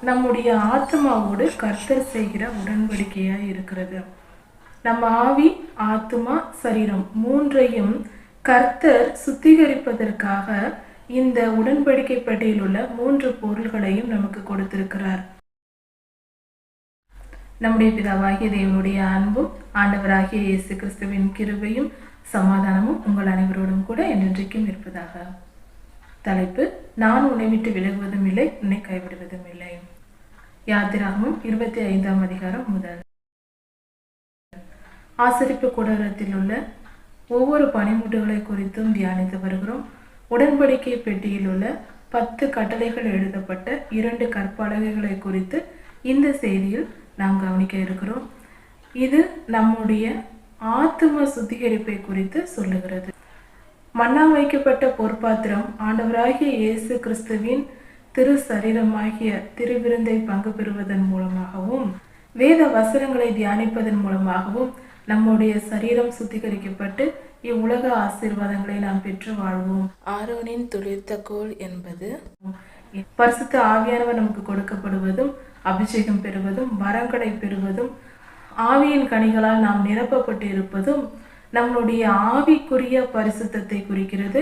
நம்முடைய ஆத்மாவோடு கர்த்தர் செய்கிற உடன்படிக்கையா இருக்கிறது. நம்ம ஆவி, ஆத்மா, சரீரம் மூன்றையும் கர்த்தர் சுத்திகரிப்பதற்காக இந்த உடன்படிக்கை பெட்டியில் உள்ள 3 பொருள்களையும் நமக்கு கொடுத்திருக்கிறார். நம்முடைய பிதாவாகிய தேவனுடைய அன்பும் ஆண்டவராகிய இயேசு கிறிஸ்துவின் கிருபையும் சமாதானமும் உங்கள் அனைவரோடும் கூட என்றென்றைக்கும் இருப்பதாக. தலைப்பு: நான் உன்னை விட்டு விலகுவதும் இல்லை, உன்னை கைவிடுவதும் இல்லை. யாத்திராகமம் 25ஆம் அதிகாரம் முதல். ஆசரிப்பு கூடாரத்தில் உள்ள ஒவ்வொரு பணிமுட்டுகளை குறித்தும் தியானித்து வருகிறோம். உடன்படிக்கை பெட்டியில் உள்ள 10 கட்டளைகள் எழுதப்பட்ட 2 கற்பலகைகளை குறித்து இந்த செய்தியில் நாம் கவனிக்க இருக்கிறோம். இது நம்முடைய ஆத்தும சுத்திகரிப்பை குறித்து சொல்லுகிறது. மண்ணா வைக்கப்பட்ட பொற்பாத்திரம் ஆண்டவராகிய இயேசு கிறிஸ்துவின் திரு சரீரமாகிய திருவிருந்தை பங்கு பெறுவதன் மூலமாகவும் வேத வசனங்களை தியானிப்பதன் மூலமாகவும் நம்முடைய சரீரம் சுத்திகரிக்கப்பட்டு இவ்வுலக ஆசீர்வாதங்களை நாம் பெற்று வாழ்வோம். ஆரோனின் துளிர்த்த கோல் என்பது பரிசுத்த ஆவியானவர் நமக்கு கொடுக்கப்படுவதும், அபிஷேகம் பெறுவதும், வரங்களை பெறுவதும், ஆவியின் கனிகளால் நாம் நிரப்பப்பட்டு இருப்பதும் நம்முடைய ஆவிக்குரிய பரிசுத்தத்தை குறிக்கிறது.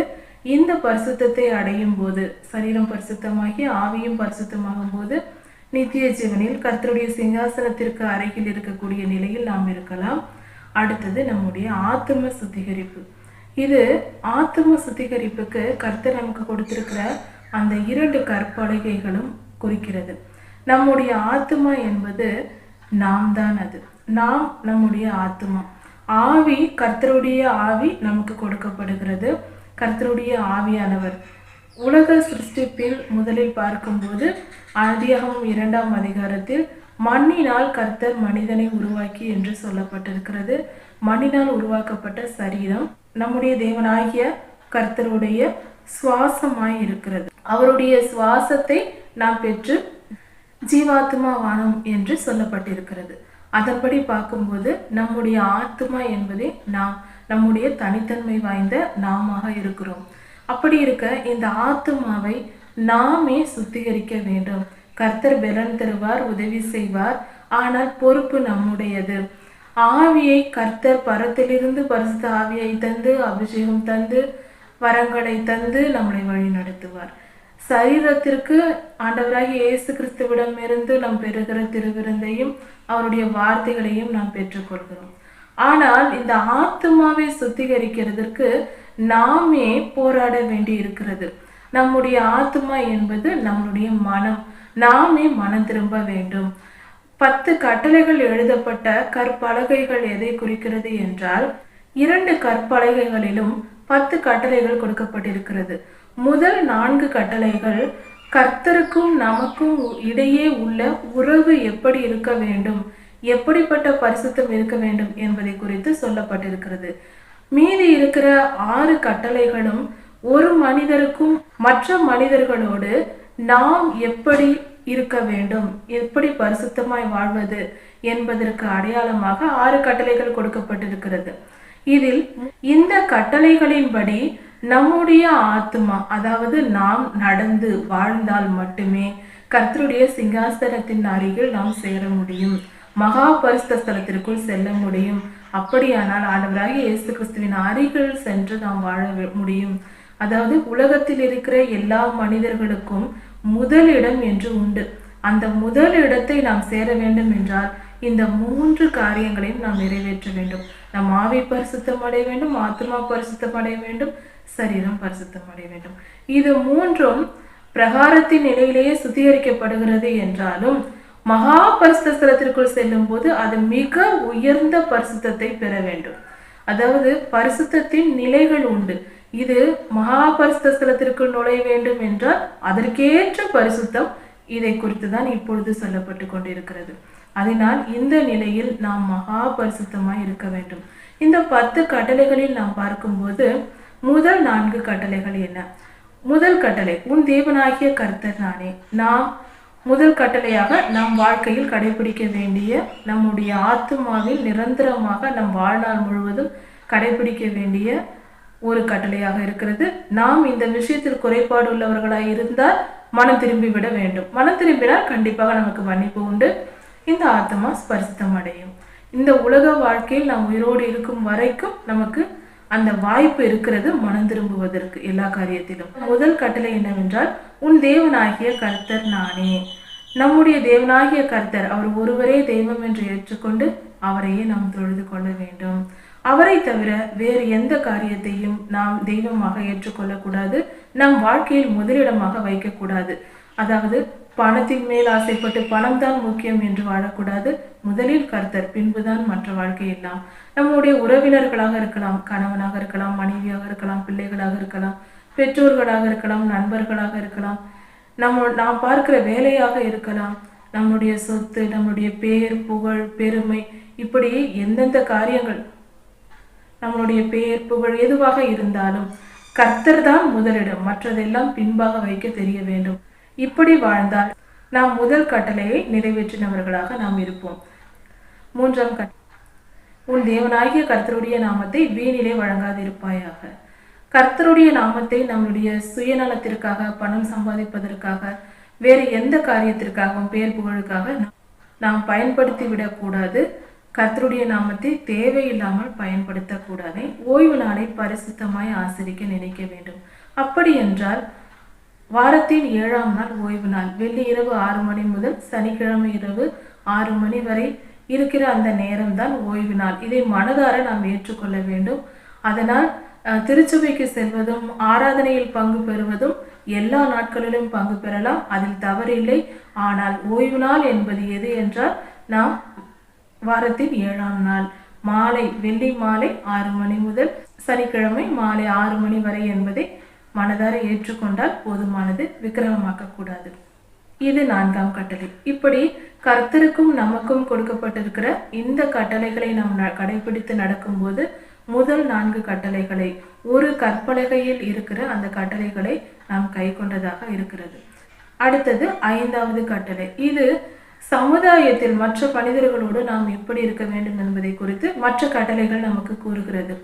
இந்த பரிசுத்தத்தை அடையும் போது சரீரம் பரிசுத்தமாகி ஆவியும் பரிசுத்தமாகும் போது நித்திய ஜீவனில் கர்த்தருடைய சிங்காசனத்திற்கு அருகில் இருக்கக்கூடிய நிலையில் நாம் இருக்கலாம். அடுத்தது நம்முடைய ஆத்தும சுத்திகரிப்பு. இது ஆத்தும சுத்திகரிப்புக்கு கர்த்தர் நமக்கு கொடுத்திருக்கிற அந்த 2 கற்பலகைகளும் குறிக்கிறது. நம்முடைய ஆத்துமா என்பது நாம் தான். அது நாம் நம்முடைய ஆத்துமா. ஆவி, கர்த்தருடைய ஆவி நமக்கு கொடுக்கப்படுகிறது. கர்த்தருடைய ஆவியானவர் உலக சிருஷ்டிப்பில் முதலில் பார்க்கும்போது ஆதியாகமம் 2ஆம் அதிகாரத்தில் மண்ணினால் கர்த்தர் மனிதனை உருவாக்கி என்று சொல்லப்பட்டிருக்கிறது. மண்ணினால் உருவாக்கப்பட்ட சரீரம் நம்முடைய தேவனாகிய கர்த்தருடைய சுவாசமாய் இருக்கிறது. அவருடைய சுவாசத்தை நாம் பெற்று ஜீவாத்மா வானம் என்று சொல்லப்பட்டிருக்கிறது. அதன்படி பார்க்கும்போது நம்முடைய ஆத்மா என்பதே நாம், நம்முடைய தனித்தன்மை வாய்ந்த நாமாக இருக்கிறோம். அப்படி இருக்க இந்த ஆத்மாவை நாமே சுத்திகரிக்க வேண்டும். கர்த்தர் பலன் தருவார், உதவி செய்வார், ஆனால் பொறுப்பு நம்முடையது. ஆவியை கர்த்தர் பரத்திலிருந்து பரிசுத்த ஆவியை தந்து, அபிஷேகம் தந்து, வரங்களை தந்து நம்மளை வழி நடத்துவார். சரீரத்திற்கு ஆண்டவராகிய இயேசு கிறிஸ்துவிடம் இருந்து நாம் பெறுகிற திருவிருந்தையும் அவருடைய வார்த்தைகளையும் நாம் பெற்றுக்கொள்கிறோம். ஆனால் இந்த ஆத்மாவை சுத்திகரிக்கிறதுக்கு நாமே போராட வேண்டி இருக்கிறது. நம்முடைய ஆத்மா என்பது நம்முடைய மனம். நாமே மனம் திரும்ப வேண்டும். 10 கட்டளைகள் எழுதப்பட்ட கற்பலகைகள் எதை குறிக்கிறது என்றால், 2 கற்பலகைகளிலும் 10 கட்டளைகள் கொடுக்கப்பட்டிருக்கிறது. முதல் 4 கட்டளைகள் கர்த்தருக்கும் நமக்கும் இடையே உள்ள உறவு எப்படி இருக்க வேண்டும், எப்படிப்பட்ட பரிசுத்தம் இருக்க வேண்டும் என்பதை குறித்து சொல்லப்பட்டிருக்கிறது. மீதி இருக்கிற 6 கட்டளைகளும் ஒரு மனிதருக்கும் மற்ற மனிதர்களோடு நாம் எப்படி இருக்க வேண்டும், எப்படி பரிசுத்தமாய் வாழ்வது என்பதற்கு அடையாளமாக 6 கட்டளைகள் கொடுக்கப்பட்டிருக்கிறது. இதில் இந்த கட்டளைகளின்படி நம்முடைய ஆத்மா, அதாவது நாம் நடந்து வாழ்ந்தால் மட்டுமே கர்த்தருடைய சிங்காசனத்தின் அருகில் நாம் சேர முடியும், மகா பரிசுத்த ஸ்தலத்திற்குள் செல்ல முடியும். அப்படியானால் ஆண்டவராகிய இயேசு கிறிஸ்துவின் அருகில் சென்று நாம் வாழ முடியும். அதாவது உலகத்தில் இருக்கிற எல்லா மனிதர்களுக்கும் முதலிடம் என்று உண்டு. அந்த முதல் இடத்தை நாம் சேர வேண்டும் என்றால் இந்த 3 காரியங்களையும் நாம் நிறைவேற்ற வேண்டும். நம் ஆவி பரிசுத்தம் அடைய வேண்டும், ஆத்மா பரிசுத்தம் அடைய வேண்டும், சரீரம் பரிசுத்தம் அடைய வேண்டும். இது 3ம் பிரகாரத்தின் நிலையிலேயே சுத்திகரிக்கப்படுகிறது என்றாலும் மகா பரிசுத்த ஸ்தலத்திற்குள் செல்லும் போது அது மிக உயர்ந்த பரிசுத்தத்தை பெற வேண்டும். அதாவது பரிசுத்தத்தின் நிலைகள் உண்டு. இது மகா பரிசுத்த ஸ்தலத்திற்குள் நுழைய வேண்டும் என்றால் அதற்கேற்ற பரிசுத்தம், இதை குறித்து தான் இப்பொழுது சொல்லப்பட்டு கொண்டிருக்கிறது. அதனால் இந்த நிலையில் நாம் மகா பரிசுத்தமாய் இருக்க வேண்டும். இந்த 10 கட்டளைகளில் நாம் பார்க்கும்போது முதல் 4 கட்டளைகள் என்ன? முதல் கட்டளை, உன் தேவனாகிய கர்த்தர் நானே. நாம் முதல் கட்டளையாக நம் வாழ்க்கையில் கடைபிடிக்க வேண்டிய, நம்முடைய ஆத்துமாவில் நிரந்தரமாக நம் வாழ்நாள் முழுவதும் கடைபிடிக்க வேண்டிய ஒரு கட்டளையாக இருக்கிறது. நாம் இந்த விஷயத்தில் குறைபாடு உள்ளவர்களாய் இருந்தால் மனம் திரும்பி விட வேண்டும். மனம் திரும்பினால் கண்டிப்பாக நமக்கு மன்னிப்பு உண்டு. இந்த ஆத்மா ஸ்பரிசித்தம் அடையும். இந்த உலக வாழ்க்கையில் நாம் உயிரோடு இருக்கும் வரைக்கும் நமக்கு அந்த வாய்ப்பு இருக்கிறது மனம் திரும்புவதற்கு எல்லா காரியத்திலும். முதல் கட்டளை என்னவென்றால், உன் தேவனாகிய கர்த்தர் நானே. நம்முடைய தேவனாகிய கர்த்தர் அவர் ஒருவரே தெய்வம் என்று ஏற்றுக்கொண்டு அவரையே நாம் தொழுது கொள்ள வேண்டும். அவரை தவிர வேறு எந்த காரியத்தையும் நாம் தெய்வமாக ஏற்றுக்கொள்ளக்கூடாது. நம் வாழ்க்கையில் முதலிடமாக வைக்கக்கூடாது. அதாவது பணத்தின் மேல் ஆசைப்பட்டு பணம் தான் முக்கியம் என்று வாழக்கூடாது. முதலில் கர்த்தர், பின்புதான் மற்ற வாழ்க்கை எல்லாம். நம்முடைய உறவினர்களாக இருக்கலாம், கணவனாக இருக்கலாம், மனைவியாக இருக்கலாம், பிள்ளைகளாக இருக்கலாம், பெற்றோர்களாக இருக்கலாம், நண்பர்களாக இருக்கலாம், நாம் பார்க்கிற வேலையாக இருக்கலாம், நம்முடைய சொத்து, நம்முடைய பேர், புகழ், பெருமை, இப்படி எந்தெந்த காரியங்கள், நம்மளுடைய பெயர், புகழ் எதுவாக இருந்தாலும் கர்த்தர் தான் முதலிடம், மற்றதெல்லாம் பின்பாக வைக்க தெரிய வேண்டும். இப்படி வாழ்ந்தால் நாம் முதல் கட்டளையை நிறைவேற்றினவர்களாக நாம் இருப்போம். மூன்றாம் கட்டளை, உன் தேவனாகிய கர்த்தருடைய நாமத்தை வீணிலே வழங்காதிருப்பாயாக. கர்த்தருடைய நாமத்தை நம்முடைய சுயநலத்திற்காக, பணம் சம்பாதிப்பதற்காக, வேறு எந்த காரியத்திற்காகவும், பேர் புகழுக்காக நாம் பயன்படுத்தி விடக்கூடாது. கர்த்தருடைய நாமத்தை தேவையில்லாமல் பயன்படுத்தக்கூடாது. ஓய்வு நாளை பரிசுத்தமாய் ஆசரிக்க நினைக்க வேண்டும். அப்படி என்றால் வாரத்தின் 7ஆம் நாள் ஓய்வு நாள், வெள்ளி இரவு 6 மணி முதல் சனிக்கிழமை இரவு 6 மணி வரை இருக்கிற அந்த நேரம் தான் ஓய்வு நாள். இதை மனதார நாம் ஏற்றுக்கொள்ள வேண்டும். அதனால் திருச்சபைக்கு செல்வதும் ஆராதனையில் பங்கு பெறுவதும் எல்லா நாட்களிலும் பங்கு பெறலாம், அதில் தவறில்லை. ஆனால் ஓய்வு நாள் என்பது எது என்றால், நாம் வாரத்தின் 7ஆம் நாள் மாலை, வெள்ளி மாலை 6 மணி முதல் சனிக்கிழமை மாலை 6 மணி வரை என்பதை மனதார ஏற்றுக்கொண்டால் போதுமானது. விக்கிரகமாக்க கூடாது. இது 4ஆம் கட்டளை. இப்படி கர்த்தருக்கும் நமக்கும் கொடுக்கப்பட்டிருக்கிற இந்த கட்டளைகளை நாம் கடைபிடித்து நடக்கும்போது முதல் 4 கட்டளைகளை, ஒரு கற்பலகையில் இருக்கிற அந்த கட்டளைகளை நாம் கை கொண்டதாக இருக்கிறது. அடுத்தது 5வது கட்டளை. இது சமுதாயத்தில் மற்ற மனிதர்களோடு நாம் எப்படி இருக்க வேண்டும் என்பதை குறித்து மற்ற கட்டளைகள் நமக்கு கூறுகிறது.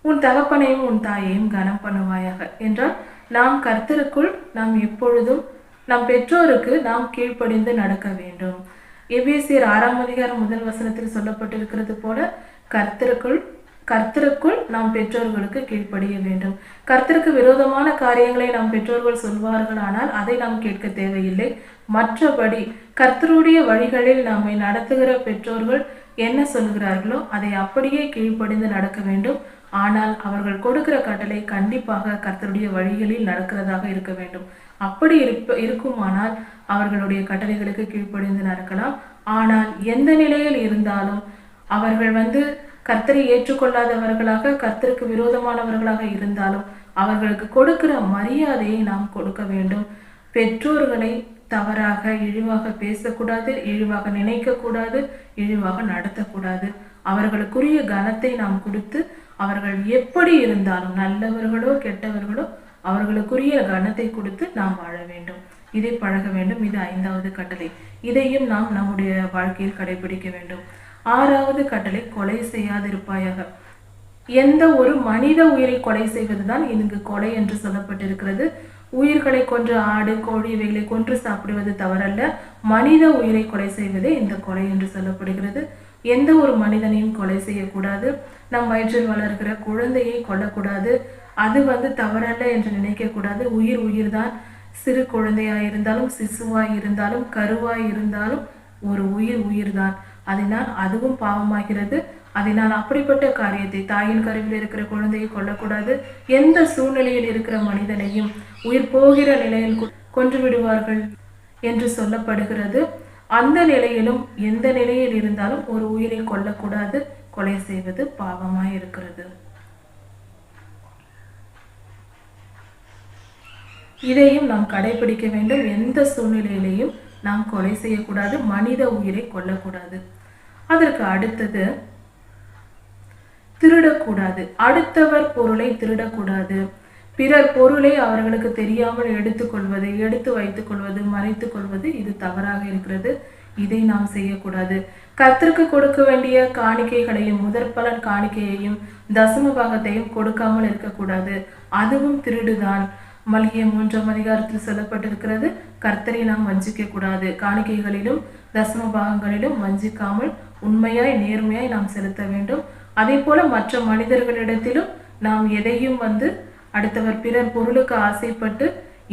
உன் தகப்பனையும் உன் தாயையும் கனம் பண்ணுவாயாக என்றால், நாம் கர்த்தருக்குள் நாம் எப்பொழுதும் நம் பெற்றோருக்கு நாம் கீழ்ப்படிந்து நடக்க வேண்டும். எபேசியர் 6ஆம் அதிகாரம் 1 வசனத்தில் சொல்லப்பட்டிருக்கிறது போல கர்த்தருக்குள் நாம் பெற்றோர்களுக்கு கீழ்ப்படிய வேண்டும். கர்த்தருக்கு விரோதமான காரியங்களை நாம் பெற்றோர்கள் சொல்வார்கள், ஆனால் அதை நாம் கேட்க தேவையில்லை. மற்றபடி கர்த்தருடைய வழிகளில் நம்மை நடத்துகிற பெற்றோர்கள் என்ன சொல்கிறார்களோ அதை அப்படியே கீழ்ப்படிந்து நடக்க வேண்டும். ஆனால் அவர்கள் கொடுக்கிற கட்டளை கண்டிப்பாக கர்த்தருடைய வழிகளில் நடக்கிறதாக இருக்க வேண்டும். அப்படி இருக்குமானால் அவர்களுடைய கட்டளைகளுக்கு கீழ்ப்படிந்து நடக்கலாம். ஆனால் எந்த நிலையில் இருந்தாலும் அவர்கள் கர்த்தரை ஏற்றுக்கொள்ளாதவர்களாக, கர்த்தருக்கு விரோதமானவர்களாக இருந்தாலும் அவர்களுக்கு கொடுக்கிற மரியாதையை நாம் கொடுக்க வேண்டும். பெற்றோர்களை தவறாக, இழிவாக பேசக்கூடாது, இழிவாக நினைக்கக்கூடாது, இழிவாக நடத்தக்கூடாது. அவர்களுக்குரிய கனத்தை நாம் கொடுத்து, அவர்கள் எப்படி இருந்தாலும் நல்லவர்களோ கெட்டவர்களோ அவர்களுக்குரிய கனத்தை கொடுத்து நாம் வாழ வேண்டும். இதை பழக வேண்டும். இது 5வது கட்டளை. இதையும் நாம் நம்முடைய வாழ்க்கையில் கடைபிடிக்க வேண்டும். 6வது கட்டளை, கொலை செய்யாதிருப்பாயாக. எந்த ஒரு மனித உயிரை கொலை செய்வதுதான் இங்கு கொலை என்று சொல்லப்பட்டிருக்கிறது. உயிர்களை கொன்று, ஆடு, கோழி இவைகளை கொன்று சாப்பிடுவது தவறல்ல. மனித உயிரை கொலை செய்வதே இந்த கொலை என்று சொல்லப்படுகிறது. எந்த ஒரு மனிதனையும் கொலை செய்யக்கூடாது. நம் வயிற்றில் வளர்கிற குழந்தையை கொல்லக்கூடாது. அது தவறல்ல என்று நினைக்கக்கூடாது. உயிர் தான். சிறு குழந்தையாய் இருந்தாலும், சிசுவாய் இருந்தாலும், கருவாய் இருந்தாலும் ஒரு உயிர் தான். அதனால் அதுவும் பாவமாகிறது. அதனால் அப்படிப்பட்ட காரியத்தை, தாயின் கருவில் இருக்கிற குழந்தையை கொல்லக்கூடாது. எந்த சூழ்நிலையில் இருக்கிற மனிதனையும் உயிர் போகிற நிலையில் கொன்று விடுவார்கள் என்று சொல்லப்படுகிறது. அந்த நிலையிலும் எந்த நிலையில் இருந்தாலும் ஒரு உயிரை கொல்லக்கூடாது. கொலை செய்வது பாவமாய் இருக்கிறது. இதையும் நாம் கடைபிடிக்க வேண்டும். எந்த சூழ்நிலையிலையும் நாம் கொலை செய்யக்கூடாது, மனித உயிரை கொல்லக்கூடாது. அதற்கு அடுத்தது, திருடக்கூடாது. அடுத்தவர் பொருளை திருடக்கூடாது. பிறர் பொருளை அவர்களுக்கு தெரியாமல் எடுத்துக்கொள்வது, எடுத்து வைத்துக் கொள்வது, மறைத்துக் கொள்வது இது தவறாக இருக்கிறது. இதை நாம் செய்யக்கூடாது. கர்த்தருக்கு கொடுக்க வேண்டிய காணிக்கைகளையும், முதற்பலன் காணிக்கையையும், தசம பாகத்தையும் கொடுக்காமல் இருக்கக்கூடாது. அதுவும் திருடுதான். மல்கிய 3ஆம் அதிகாரத்தில் சொல்லப்பட்டிருக்கிறது, கர்த்தரை நாம் வஞ்சிக்க கூடாது. காணிக்கைகளிலும் தசம பாகங்களிலும் வஞ்சிக்காமல் உண்மையாய் நேர்மையாய் நாம் செலுத்த வேண்டும். அதே போல மற்ற மனிதர்களிடத்திலும் நாம் எதையும் அடுத்தவர் பிறர் பொருளுக்கு ஆசைப்பட்டு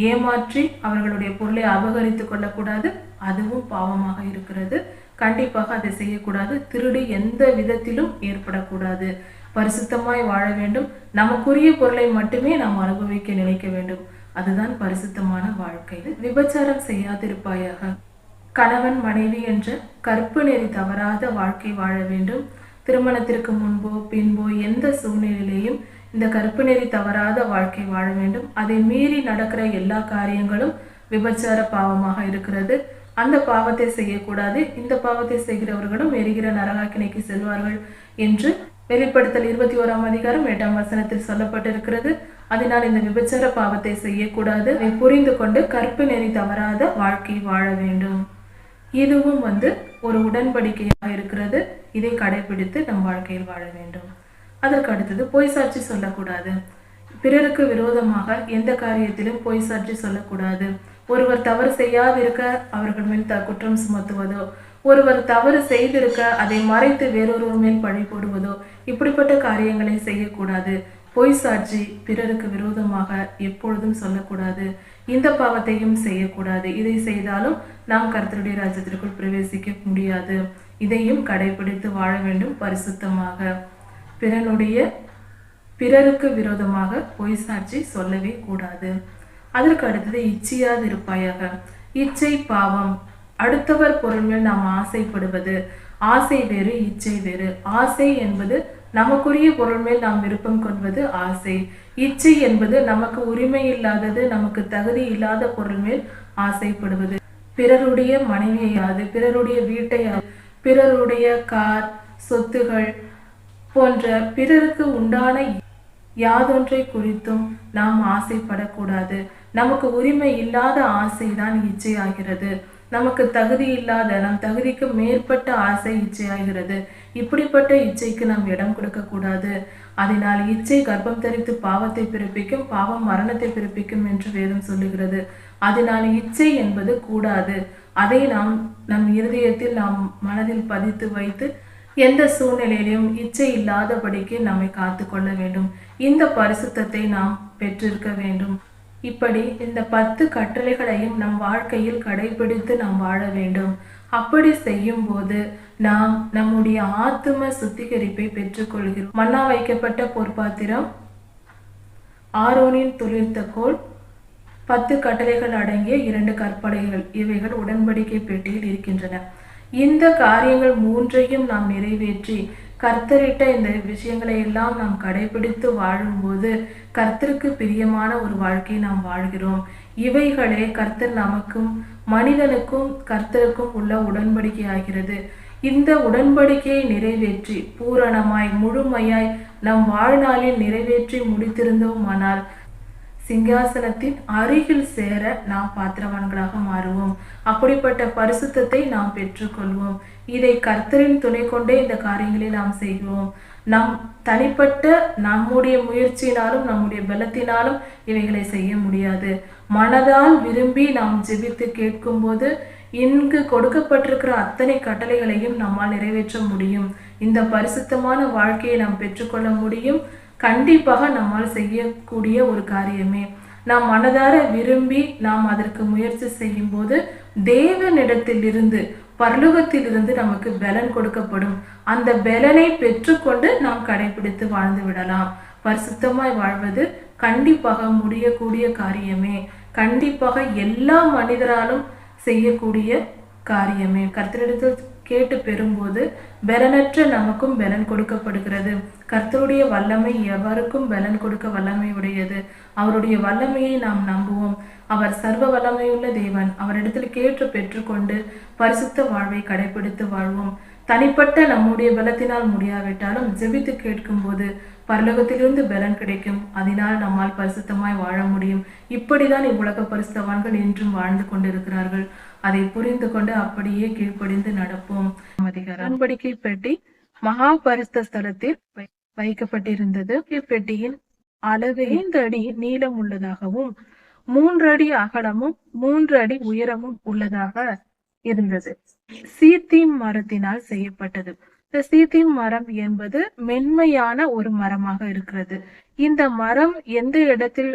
ஏமாற்றி அவர்களுடைய பொருளை அபகரித்து கொள்ளக்கூடாது. அதுவும் பாவமாக இருக்கிறது. கண்டிப்பாக அதை செய்யக்கூடாது. திருடு எந்த விதத்திலும் ஏற்படக்கூடாது. பரிசுத்தமாய் வாழ வேண்டும். நமக்குரிய பொருளை மட்டுமே நாம் அனுபவிக்க நினைக்க வேண்டும். அதுதான் பரிசுத்தமான வாழ்க்கை. விபச்சாரம் செய்யாதிருப்பாயாக. கணவன் மனைவி என்ற கற்பு நெறி தவறாத வாழ்க்கை வாழ வேண்டும். திருமணத்திற்கு முன்போ பின்போ எந்த சூழ்நிலையிலையும் இந்த கற்பு நெறி தவறாத வாழ்க்கை வாழ வேண்டும். அதை மீறி நடக்கிற எல்லா காரியங்களும் விபச்சார பாவமாக இருக்கிறது. அந்த பாவத்தை செய்யக்கூடாது. இந்த பாவத்தை செய்கிறவர்களும் எரிகிற நரகாக்கினைக்கு செல்வார்கள் என்று வெளிப்படுத்தல் 21ஆம் அதிகாரம் 8ஆம் வசனத்தில் சொல்லப்பட்டிருக்கிறது. அதனால் இந்த விபச்சார பாவத்தை செய்யக்கூடாது. அதை புரிந்து கொண்டு கற்பு நெறி தவறாத வாழ்க்கை வாழ வேண்டும். இதுவும் ஒரு உடன்படிக்கையாக இருக்கிறது. இதை கடைபிடித்து நம் வாழ்க்கையில் வாழ வேண்டும். அதற்கு அடுத்தது பொய் சாட்சி சொல்லக்கூடாது. பிறருக்கு விரோதமாக எந்த காரியத்திலும் பொய் சாட்சி சொல்லக்கூடாது. ஒருவர் தவறு செய்யாதிருக்க அவர்கள் மேல் குற்றம் சுமத்துவதோ, ஒருவர் தவறு செய்திருக்க அதை மறைத்து வேறொருவர் மேல் பழி போடுவதோ, இப்படிப்பட்ட காரியங்களை செய்யக்கூடாது. பொய் சாட்சி பிறருக்கு விரோதமாக எப்பொழுதும் சொல்லக்கூடாது. இந்த பாவத்தையும் செய்யக்கூடாது. இதை செய்தாலும் நாம் கர்த்தருடைய ராஜ்யத்திற்குள் பிரவேசிக்க முடியாது. இதையும் கடைபிடித்து வாழ வேண்டும் பரிசுத்தமாக. பிறருக்கு விரோதமாக பொய் சாட்சி சொல்லவே கூடாது. அதற்கு அடுத்தது இச்சையாதிருப்பாயாக. இச்சை பாவம். அடுத்தவர் பொருள் மேல் நாம் ஆசைப்படுவது. ஆசை வேறு, இச்சை வேறு. ஆசை என்பது நமக்குரிய பொருள் மேல் நாம் விருப்பம் கொள்வது ஆசை. இச்சை என்பது நமக்கு உரிமை இல்லாதது, நமக்கு தகுதி இல்லாத பொருள் மேல் ஆசைப்படுவது. பிறருடைய மனைவியாவது, பிறருடைய வீட்டையாவது, பிறருடைய கார், சொத்துகள் போன்ற பிறருக்கு உண்டான யாதொன்றை குறித்தும் நாம் ஆசைப்படக்கூடாது. நமக்கு உரிமை இல்லாத ஆசைதான் இச்சையாகிறது. நமக்கு தகுதி இல்லாத, நம் தகுதிக்கு மேற்பட்ட ஆசை இச்சையாகிறது. இப்படிப்பட்ட இச்சைக்கு நாம் இடம் கொடுக்க கூடாது. அதனால் இச்சை கர்ப்பம் தரித்து பாவத்தை பிறப்பிக்கும், பாவம் மரணத்தை பிறப்பிக்கும் என்று வேதம் சொல்லுகிறது. அதனால் இச்சை என்பது கூடாது. அதை நாம் நம் இருதயத்தில் நாம் மனதில் பதித்து வைத்து எந்த சூழ்நிலையிலும் இச்சை இல்லாதபடிக்கு நம்மை காத்து கொள்ள வேண்டும். இந்த பரிசுத்தத்தை நாம் பெற்றிருக்க வேண்டும். இப்படி இந்த 10 கட்டளைகளையும் நம் வாழ்க்கையில் கடைபிடித்து நாம் வாழ வேண்டும். அப்படி செய்யும் போது நாம் நம்முடைய ஆத்தும சுத்திகரிப்பை பெற்றுக்கொள்கிறோம். மன்னா வைக்கப்பட்ட பொற்பாத்திரம், ஆரோனின் துளிர்த்த கோல், 10 கட்டளைகள் அடங்கிய 2 கற்பனைகள், இவைகள் உடன்படிக்கை பெட்டியில் இருக்கின்றன. இந்த காரியங்கள் 3ஐயும் நாம் நிறைவேற்றி கர்த்தரிட்ட இந்த விஷயங்களை எல்லாம் நாம் கடைபிடித்து வாழும்போது கர்த்தருக்கு பிரியமான ஒரு வாழ்க்கையை நாம் வாழ்கிறோம். இவைகளே கர்த்தர் நமக்கும் மனிதனுக்கும் கர்த்தருக்கும் உள்ள உடன்படிக்கை ஆகிறது. இந்த உடன்படிக்கையை நிறைவேற்றி பூரணமாய் முழுமையாய் நம் வாழ்நாளில் நிறைவேற்றி முடித்திருந்தோமானால் சிங்காசனத்தின் அருகில் சேர நாம் பாத்திரவான்களாக மாறுவோம். அப்படிப்பட்ட பரிசுத்தத்தை நாம் பெற்றுக்கொள்வோம். இதை கர்த்தரின் துணை கொண்டே இந்த காரியங்களை நாம் செய்வோம். நம் தனிப்பட்ட நம்முடைய முயற்சியினாலும் நம்முடைய பலத்தினாலும் இவைகளை செய்ய முடியாது. மனதால் விரும்பி நாம் ஜெபித்து கேட்கும்போது இங்கு கொடுக்கப்பட்டிருக்கிற அத்தனை கட்டளைகளையும் நம்மால் நிறைவேற்ற முடியும். இந்த பரிசுத்தமான வாழ்க்கையை நாம் பெற்றுக்கொள்ள முடியும். கண்டிப்பாக நம்மால் செய்யக்கூடிய ஒரு காரியமே. நாம் மனதார விரும்பி நாம் அதற்கு முயற்சி செய்யும் போது தேவனிடத்திலிருந்து பரலோகத்திலிருந்து நமக்கு பலன் கொடுக்கப்படும். அந்த பலனை பெற்றுக்கொண்டு நாம் கடைபிடித்து வாழ்ந்து விடலாம். பரிசுத்தமாய் வாழ்வது கண்டிப்பாக முடியக்கூடிய காரியமே. கண்டிப்பாக எல்லா மனிதராலும் செய்யக்கூடிய காரியமே. கர்த்தரிடத்தில் கேட்டு பெறும்போது பலனற்ற நமக்கும் பலன் கொடுக்கப்படுகிறது. கர்த்தருடைய வல்லமை எவருக்கும் பலன் கொடுக்க வல்லமை உடையது. அவருடைய வல்லமையை நாம் நம்புவோம். அவர் சர்வ வல்லமையுள்ள தேவன். அவரிடத்தில் கேட்டு பெற்றுக்கொண்டு பரிசுத்த வாழ்வை கடைபிடித்து வாழ்வோம். தனிப்பட்ட நம்முடைய பலத்தினால் முடியாவிட்டாலும் ஜெபித்து கேட்கும்போது பரலோகத்திலிருந்து பலன் கிடைக்கும். அதனால் நம்மால் பரிசுத்தமாய் வாழ முடியும். இப்படிதான் இவ்வுலக பரிசுத்தவான்கள் இன்றும் வாழ்ந்து கொண்டிருக்கிறார்கள். அதை புரிந்து கொண்டு அப்படியே கீழ்ப்படிந்து நடப்போம். உடன்படிக்கை பெட்டி மகா பரிசுத்த ஸ்தலத்தில் வைக்கப்பட்டிருந்தது. பெட்டியின் அளவு 5 அடி நீளம் உள்ளதாகவும் 3 அடி அகலமும் 3 அடி உயரமும் உள்ளதாக இருந்தது. சீத்திம் மரத்தினால் செய்யப்பட்டது. இந்த சீத்திம் மரம் என்பது மென்மையான ஒரு மரமாக இருக்கிறது. இந்த மரம் எந்த இடத்தில்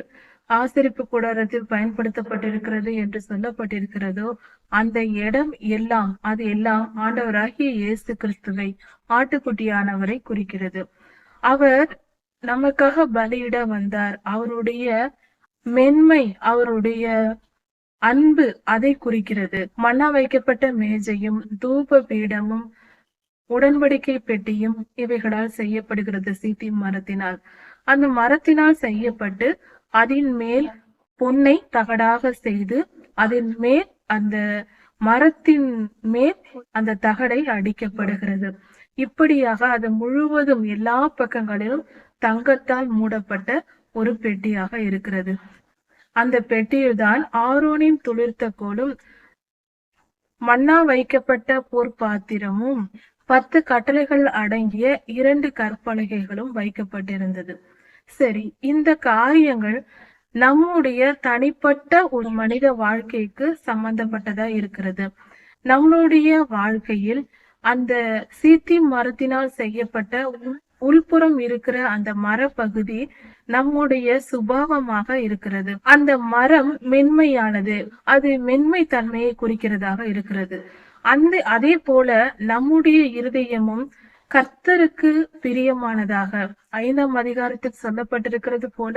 ஆசரிப்பு கூடாரத்தில் பயன்படுத்தப்பட்டிருக்கிறது என்று சொல்லப்பட்டிருக்கிறதோ அந்த இடம் எல்லாம் அது எல்லாம் ஆண்டவராகிய இயேசு கிறிஸ்துவை, ஆட்டுக்குட்டியானவரை குறிக்கிறது. அவர் நமக்காக பலியிட வந்தார். அவருடைய மென்மை, அவருடைய அன்பு அதை குறிக்கிறது. மண்ணா வைக்கப்பட்ட மேஜையும் தூப பீடமும் உடன்படிக்கை பெட்டியும் இவைகளால் செய்யப்படுகிறது சீத்திம் மரத்தினால். அந்த மரத்தினால் செய்யப்பட்டு அதன் மேல் பொன்னை தகடாக செய்து அதன் மேல் அந்த மரத்தின் மேல் அந்த தகடை அடிக்கப்படுகிறது. இப்படியாக அது முழுவதும் எல்லா பக்கங்களிலும் தங்கத்தால் மூடப்பட்ட ஒரு பெட்டியாக இருக்கிறது. அந்த பெட்டியில்தான் ஆரோனின் துளிர்த்த கோலும் மன்னா வைக்கப்பட்ட பொற்பாத்திரமும் 10 கட்டளைகள் அடங்கிய 2 கற்பலகைகளும் வைக்கப்பட்டிருந்தது. சரி, இந்த காரியங்கள் நம்முடைய தனிப்பட்ட ஒரு மனித வாழ்க்கைக்கு சம்பந்தப்பட்டதா இருக்கிறது. நம்மளுடைய வாழ்க்கையில் அந்த சீத்திம் மரத்தினால் செய்யப்பட்ட உள்புறம் இருக்கிற அந்த மரப்பகுதி நம்முடைய சுபாவமாக இருக்கிறது. அந்த மரம் மென்மையானது, அது மென்மை தன்மையை குறிக்கிறதாக இருக்கிறது. அதே போல நம்முடைய இருதயமும் கர்த்தருக்கு பிரியமானதாக 5ஆம் அதிகாரத்தில் சொல்லப்பட்டிருக்கிறது போல,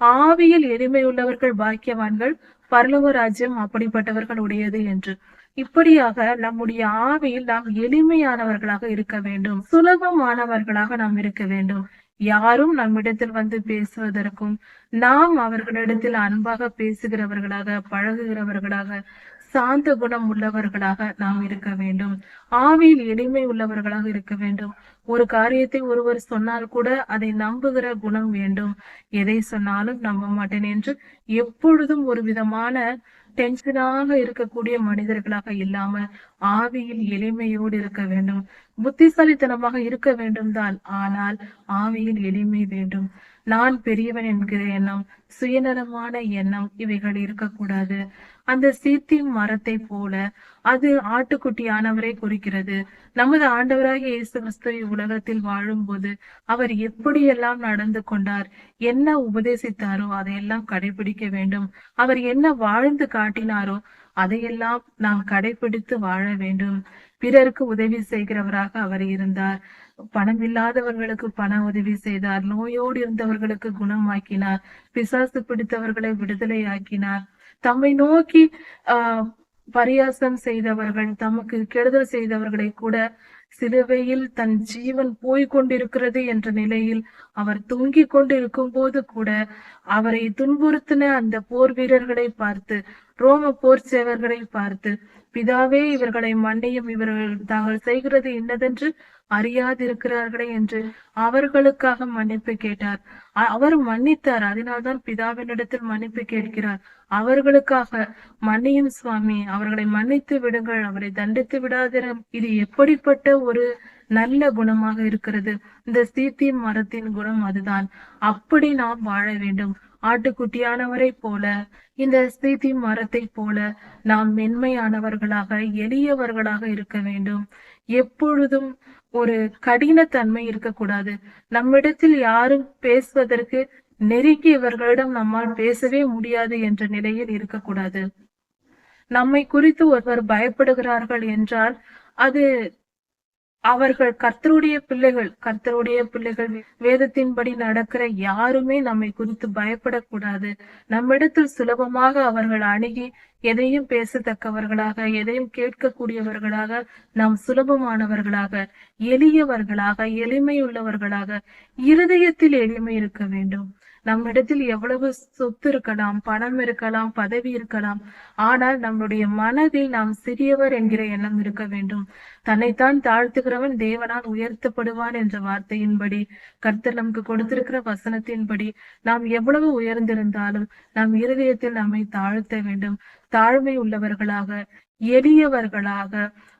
ஆவியில் எளிமையுள்ளவர்கள் பாக்கியவான்கள், பரலோக ராஜ்யம் அப்படிப்பட்டவர்கள் உடையது என்று. இப்படியாக நம்முடைய ஆவியில் நாம் எளிமையானவர்களாக இருக்க வேண்டும், சுலபமானவர்களாக நாம் இருக்க வேண்டும். யாரும் நம்மிடத்தில் வந்து பேசுவதற்கும் நாம் அவர்களிடத்தில் அன்பாக பேசுகிறவர்களாக, பழகுகிறவர்களாக, சாந்த குணம் உள்ளவர்களாக நாம் இருக்க வேண்டும். ஆவியில் எளிமை உள்ளவர்களாக இருக்க வேண்டும். ஒரு காரியத்தை ஒருவர் சொன்னால் கூட அதை நம்புகிற குணம் வேண்டும். எதை சொன்னாலும் நம்ப மாட்டேன் என்று எப்பொழுதும் ஒரு விதமான டென்ஷனாக இருக்கக்கூடிய மனிதர்களாக இல்லாமல் ஆவியில் எளிமையோடு இருக்க வேண்டும். புத்திசாலித்தனமாக இருக்க வேண்டும் தான், ஆனால் ஆவியில் எளிமை வேண்டும். நான் பெரியவன் என்கிற எண்ணம், சுயநலமான எண்ணம் இவைகள் இருக்கக்கூடாது. அந்த சீத்திம் மரத்தை போல அது ஆட்டுக்குட்டியானவரை குறிக்கிறது. நமது ஆண்டவராகிய இயேசு கிறிஸ்து உலகத்தில் வாழும்போது அவர் எப்படியெல்லாம் நடந்து கொண்டார், என்ன உபதேசித்தாரோ அதையெல்லாம் கடைபிடிக்க வேண்டும். அவர் என்ன வாழ்ந்து காட்டினாரோ அதையெல்லாம் நாம் கடைபிடித்து வாழ வேண்டும். பிறருக்கு உதவி செய்கிறவராக அவர் இருந்தார். பணமில்லாதவர்களுக்கு பண உதவி செய்தார். நோயோடு இருந்தவர்களுக்கு குணமாக்கினார். பிசாசு பிடித்தவர்களை விடுதலை ஆக்கினார். தம்மை நோக்கி பரியாசம் செய்தவர்கள், தமக்கு கெடுதல் செய்தவர்களை கூட சிலுவையில் தன் ஜீவன் போய்கொண்டிருக்கிறது என்ற நிலையில் அவர் தொங்கிக் கொண்டு இருக்கும் போது கூட அவரை துன்புறுத்தின அந்த போர் வீரர்களை பார்த்து, ரோம போர் சேவர்களை பார்த்து, பிதாவே இவர்களை மன்னியும், இவர்கள் தாங்கள் செய்கிறது இன்னதென்று அறியாதிருக்கிறார்களே என்று அவர்களுக்காக மன்னிப்பு கேட்டார். அவர் மன்னித்தார். அதனால்தான் பிதாவினிடத்தில் மன்னிப்பு கேட்கிறார். அவர்களுக்காக மன்னியும் சுவாமி, அவர்களை மன்னித்து விடுங்கள், அவரை தண்டித்து விடாதிரும். இது எப்படிப்பட்ட ஒரு நல்ல குணமாக இருக்கிறது. இந்த சீத்திம் மரத்தின் குணம் அதுதான். அப்படி நாம் வாழ வேண்டும். ஆட்டுக்குட்டியானவரை போல, இந்த சீத்திம் மரத்தை போல நாம் மென்மையானவர்களாக, எளியவர்களாக இருக்க வேண்டும். எப்பொழுதும் ஒரு கடினத்தன்மை இருக்கக்கூடாது. நம்மிடத்தில் யாரும் பேசுவதற்கு நெருங்கியவர்களிடம் நம்மால் பேசவே முடியாது என்ற நிலையில் இருக்கக்கூடாது. நம்மை குறித்து ஒருவர் பயப்படுகிறார்கள் என்றால் அது அவர்கள் கர்த்தருடைய பிள்ளைகள் வேதத்தின்படி நடக்கிற யாருமே நம்மை குறித்து பயப்படக்கூடாது. நம்மிடத்தில் சுலபமாக அவர்கள் அணுகி எதையும் பேசத்தக்கவர்களாக, எதையும் கேட்கக்கூடியவர்களாக, நாம் சுலபமானவர்களாக, எளியவர்களாக, எளிமையுள்ளவர்களாக, இருதயத்தில் எளிமை இருக்க வேண்டும். நம்மிடத்தில் எவ்வளவு சொத்து இருக்கலாம், பணம் இருக்கலாம், பதவி இருக்கலாம், ஆனால் நம்முடைய மனதில் நாம் சிறியவர் என்கிற எண்ணம் இருக்க வேண்டும். தன்னைத்தான் தாழ்த்துகிறவன் தேவனால் உயர்த்தப்படுவான் என்ற வார்த்தையின்படி, கர்த்தர் நமக்கு கொடுத்திருக்கிற வசனத்தின்படி நாம் எவ்வளவு உயர்ந்திருந்தாலும் நம் இருதயத்தில் நம்மை தாழ்த்த வேண்டும். தாழ்மை உள்ளவர்களாக, எளியவர்களாக,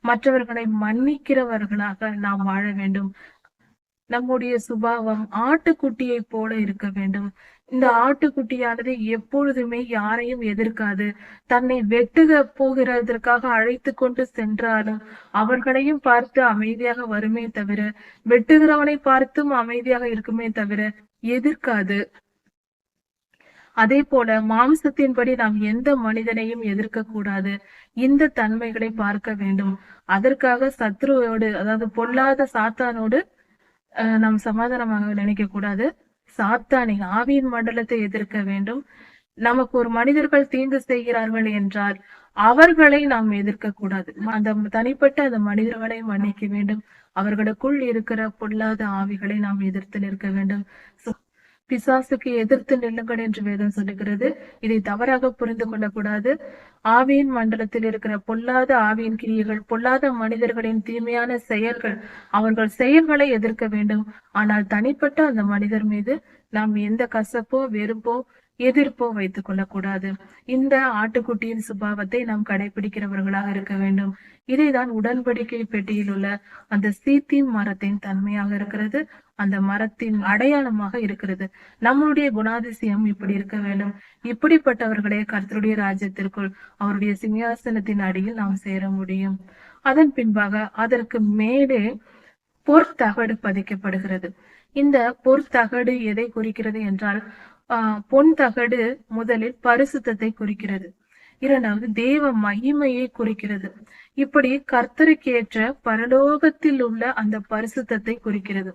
மற்றவர்களை மன்னிக்கிறவர்களாக நாம் வாழ வேண்டும். நம்முடைய சுபாவம் ஆட்டுக்குட்டியை போல இருக்க வேண்டும். இந்த ஆட்டுக்குட்டியானது எப்பொழுதுமே யாரையும் எதிர்க்காது. தன்னை வெட்டுக போகிறதற்காக அழைத்து கொண்டு சென்றாலும் அவர்களையும் பார்த்து அமைதியாக வருமே தவிர, வெட்டுகிறவனை பார்த்தும் அமைதியாக இருக்குமே தவிர எதிர்க்காது. அதே போல மாம்சத்தின்படி நாம் எந்த மனிதனையும் எதிர்க்க கூடாது. இந்த தன்மைகளை பார்க்க வேண்டும். அதற்காக சத்ருவோடு, அதாவது பொல்லாத சாத்தானோடு நாம் சமாதானமாக நினைக்க கூடாது. சாத்தானை, ஆவியின் மண்டலத்தை எதிர்க்க வேண்டும். நமக்கு ஒரு மனிதர்கள் தீங்கு செய்கிறார்கள் என்றால் அவர்களை நாம் எதிர்க்க கூடாது. அந்த தனிப்பட்ட அந்த மனிதர்களை மன்னிக்க வேண்டும். அவர்களுக்குள் இருக்கிற பொல்லாத ஆவிகளை நாம் எதிர்த்து நிற்க வேண்டும். பிசாசுக்கு எதிர்த்து நில்லுங்கள் என்று வேதம் சொல்லுகிறது. இதை தவறாக புரிந்து கொள்ளக்கூடாது. ஆவியின் மண்டலத்தில் இருக்கிற பொல்லாத ஆவியின் கிரியைகள், பொல்லாத மனிதர்களின் தீமையான செயல்கள், அவர்கள் செயல்களை எதிர்க்க வேண்டும். ஆனால் தனிப்பட்ட அந்த மனிதர் மீது நாம் எந்த கசப்போ வெறுப்போ எதிர்ப்போ வைத்துக் கொள்ளக்கூடாது. இந்த ஆட்டுக்குட்டியின் சுபாவத்தை நாம் கடைபிடிக்கிறவர்களாக இருக்க வேண்டும். இதைதான் உடன்படிக்கை பெட்டியில் உள்ள அந்த சீத்திம் மரத்தின் தன்மையாக இருக்கிறது. அந்த மரத்தின் அடையாளமாக இருக்கிறது. நம்மளுடைய குணாதிசயம் இப்படி இருக்க வேண்டும். இப்படிப்பட்டவர்களே கர்த்தருடைய ராஜ்யத்திற்குள், அவருடைய சிங்காசனத்தின் அடியில் நாம் சேர முடியும். அதன் பின்பாக அதற்கு மேலே பொற்தகடு பதிக்கப்படுகிறது. இந்த பொற்தகடு எதை குறிக்கிறது என்றால், பொன் தகடு முதலில் பரிசுத்தத்தை குறிக்கிறது. இரண்டாவது தேவ மகிமையை குறிக்கிறது. இப்படி கர்த்தருக்கேற்ற பரலோகத்தில் உள்ள அந்த பரிசுத்தத்தை குறிக்கிறது.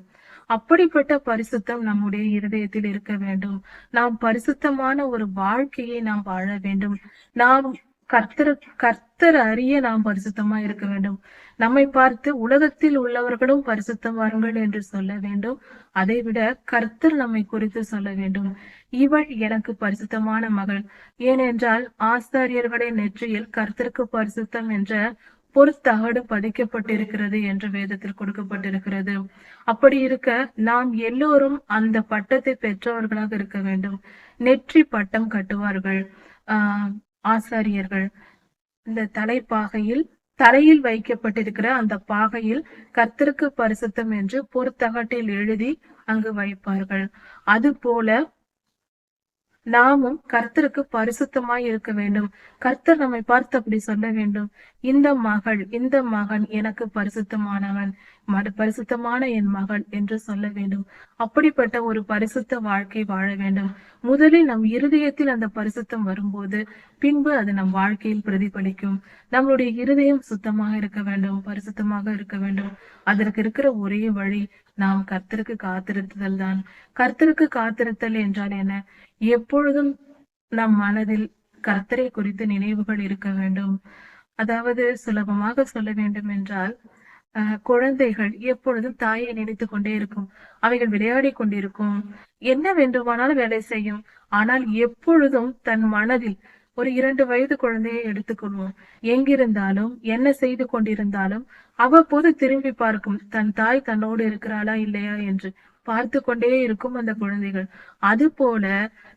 அப்படிப்பட்ட பரிசுத்தம் நம்முடைய இருதயத்தில் இருக்க வேண்டும். நாம் பரிசுத்தமான ஒரு வாழ்க்கையை நாம் வாழ வேண்டும். நாம் கர்த்தர் அறிய நாம் பரிசுத்தமா இருக்க வேண்டும். நம்மை பார்த்து உலகத்தில் உள்ளவர்களும் பரிசுத்தவான்கள் என்று சொல்ல வேண்டும். அதை விட கர்த்தர் நம்மை குறித்து சொல்ல வேண்டும், இவள் எனக்கு பரிசுத்தமான மகள். ஏனென்றால் ஆசாரியர்களின் நெற்றியில் கர்த்தருக்கு பரிசுத்தம் என்ற பொற்தகடு பதிக்கப்பட்டிருக்கிறது என்று வேதத்தில் கொடுக்கப்பட்டிருக்கிறது. அப்படி இருக்க நாம் எல்லோரும் அந்த பட்டத்தை பெற்றவர்களாக இருக்க வேண்டும். நெற்றி பட்டம் கட்டுவார்கள் ஆசாரியர்கள். இந்த தலையில் வைக்கப்பட்டிருக்கிற அந்த பாகையில் கர்த்தருக்கு பரிசுத்தம் என்று பொற்தகட்டில் எழுதி அங்கு வைப்பார்கள். அது போல நாமும் கர்த்தருக்கு பரிசுத்தமாய் இருக்க வேண்டும். கர்த்தர் நம்மை பார்த்து அப்படி சொல்ல வேண்டும், இந்த மகன் எனக்கு பரிசுத்தமானவன், பரிசுத்தமான என் மகள் என்று சொல்ல வேண்டும். அப்படிப்பட்ட ஒரு பரிசுத்த வாழ்க்கை வாழ வேண்டும். முதலில் நம் இருதயத்தில் அந்த பரிசுத்தம் வரும்போது பின்பு அது நம் வாழ்க்கையில் பிரதிபலிக்கும். நம்மளுடைய இருதயம் சுத்தமாக இருக்க வேண்டும், பரிசுத்தமாக இருக்க வேண்டும். அதற்கு இருக்கிற ஒரே வழி நாம் கர்த்தருக்கு காத்திருத்தல் தான். கர்த்தருக்கு காத்திருத்தல் என்றால் என்ன? எப்பொழுதும் நம் மனதில் கர்த்தரை குறித்து நினைவுகள் இருக்க வேண்டும். அதாவது சுலபமாக சொல்ல வேண்டும் என்றால், குழந்தைகள் எப்பொழுதும் தாயை நினைத்து கொண்டே இருக்கும். அவைகள் விளையாடி கொண்டிருக்கும், என்ன வேண்டுமானாலும் வேலை செய்யும். ஆனால் எப்பொழுதும் தன் மனதில், ஒரு 2 வயது குழந்தையை எடுத்துக்கொள்வோம், எங்கிருந்தாலும் என்ன செய்து கொண்டிருந்தாலும் அவ்வப்போது திரும்பி பார்க்கும், தன் தாய் தன்னோடு இருக்கிறாளா இல்லையா என்று பார்த்து கொண்டே இருக்கும் அந்த குழந்தைகள். அது போல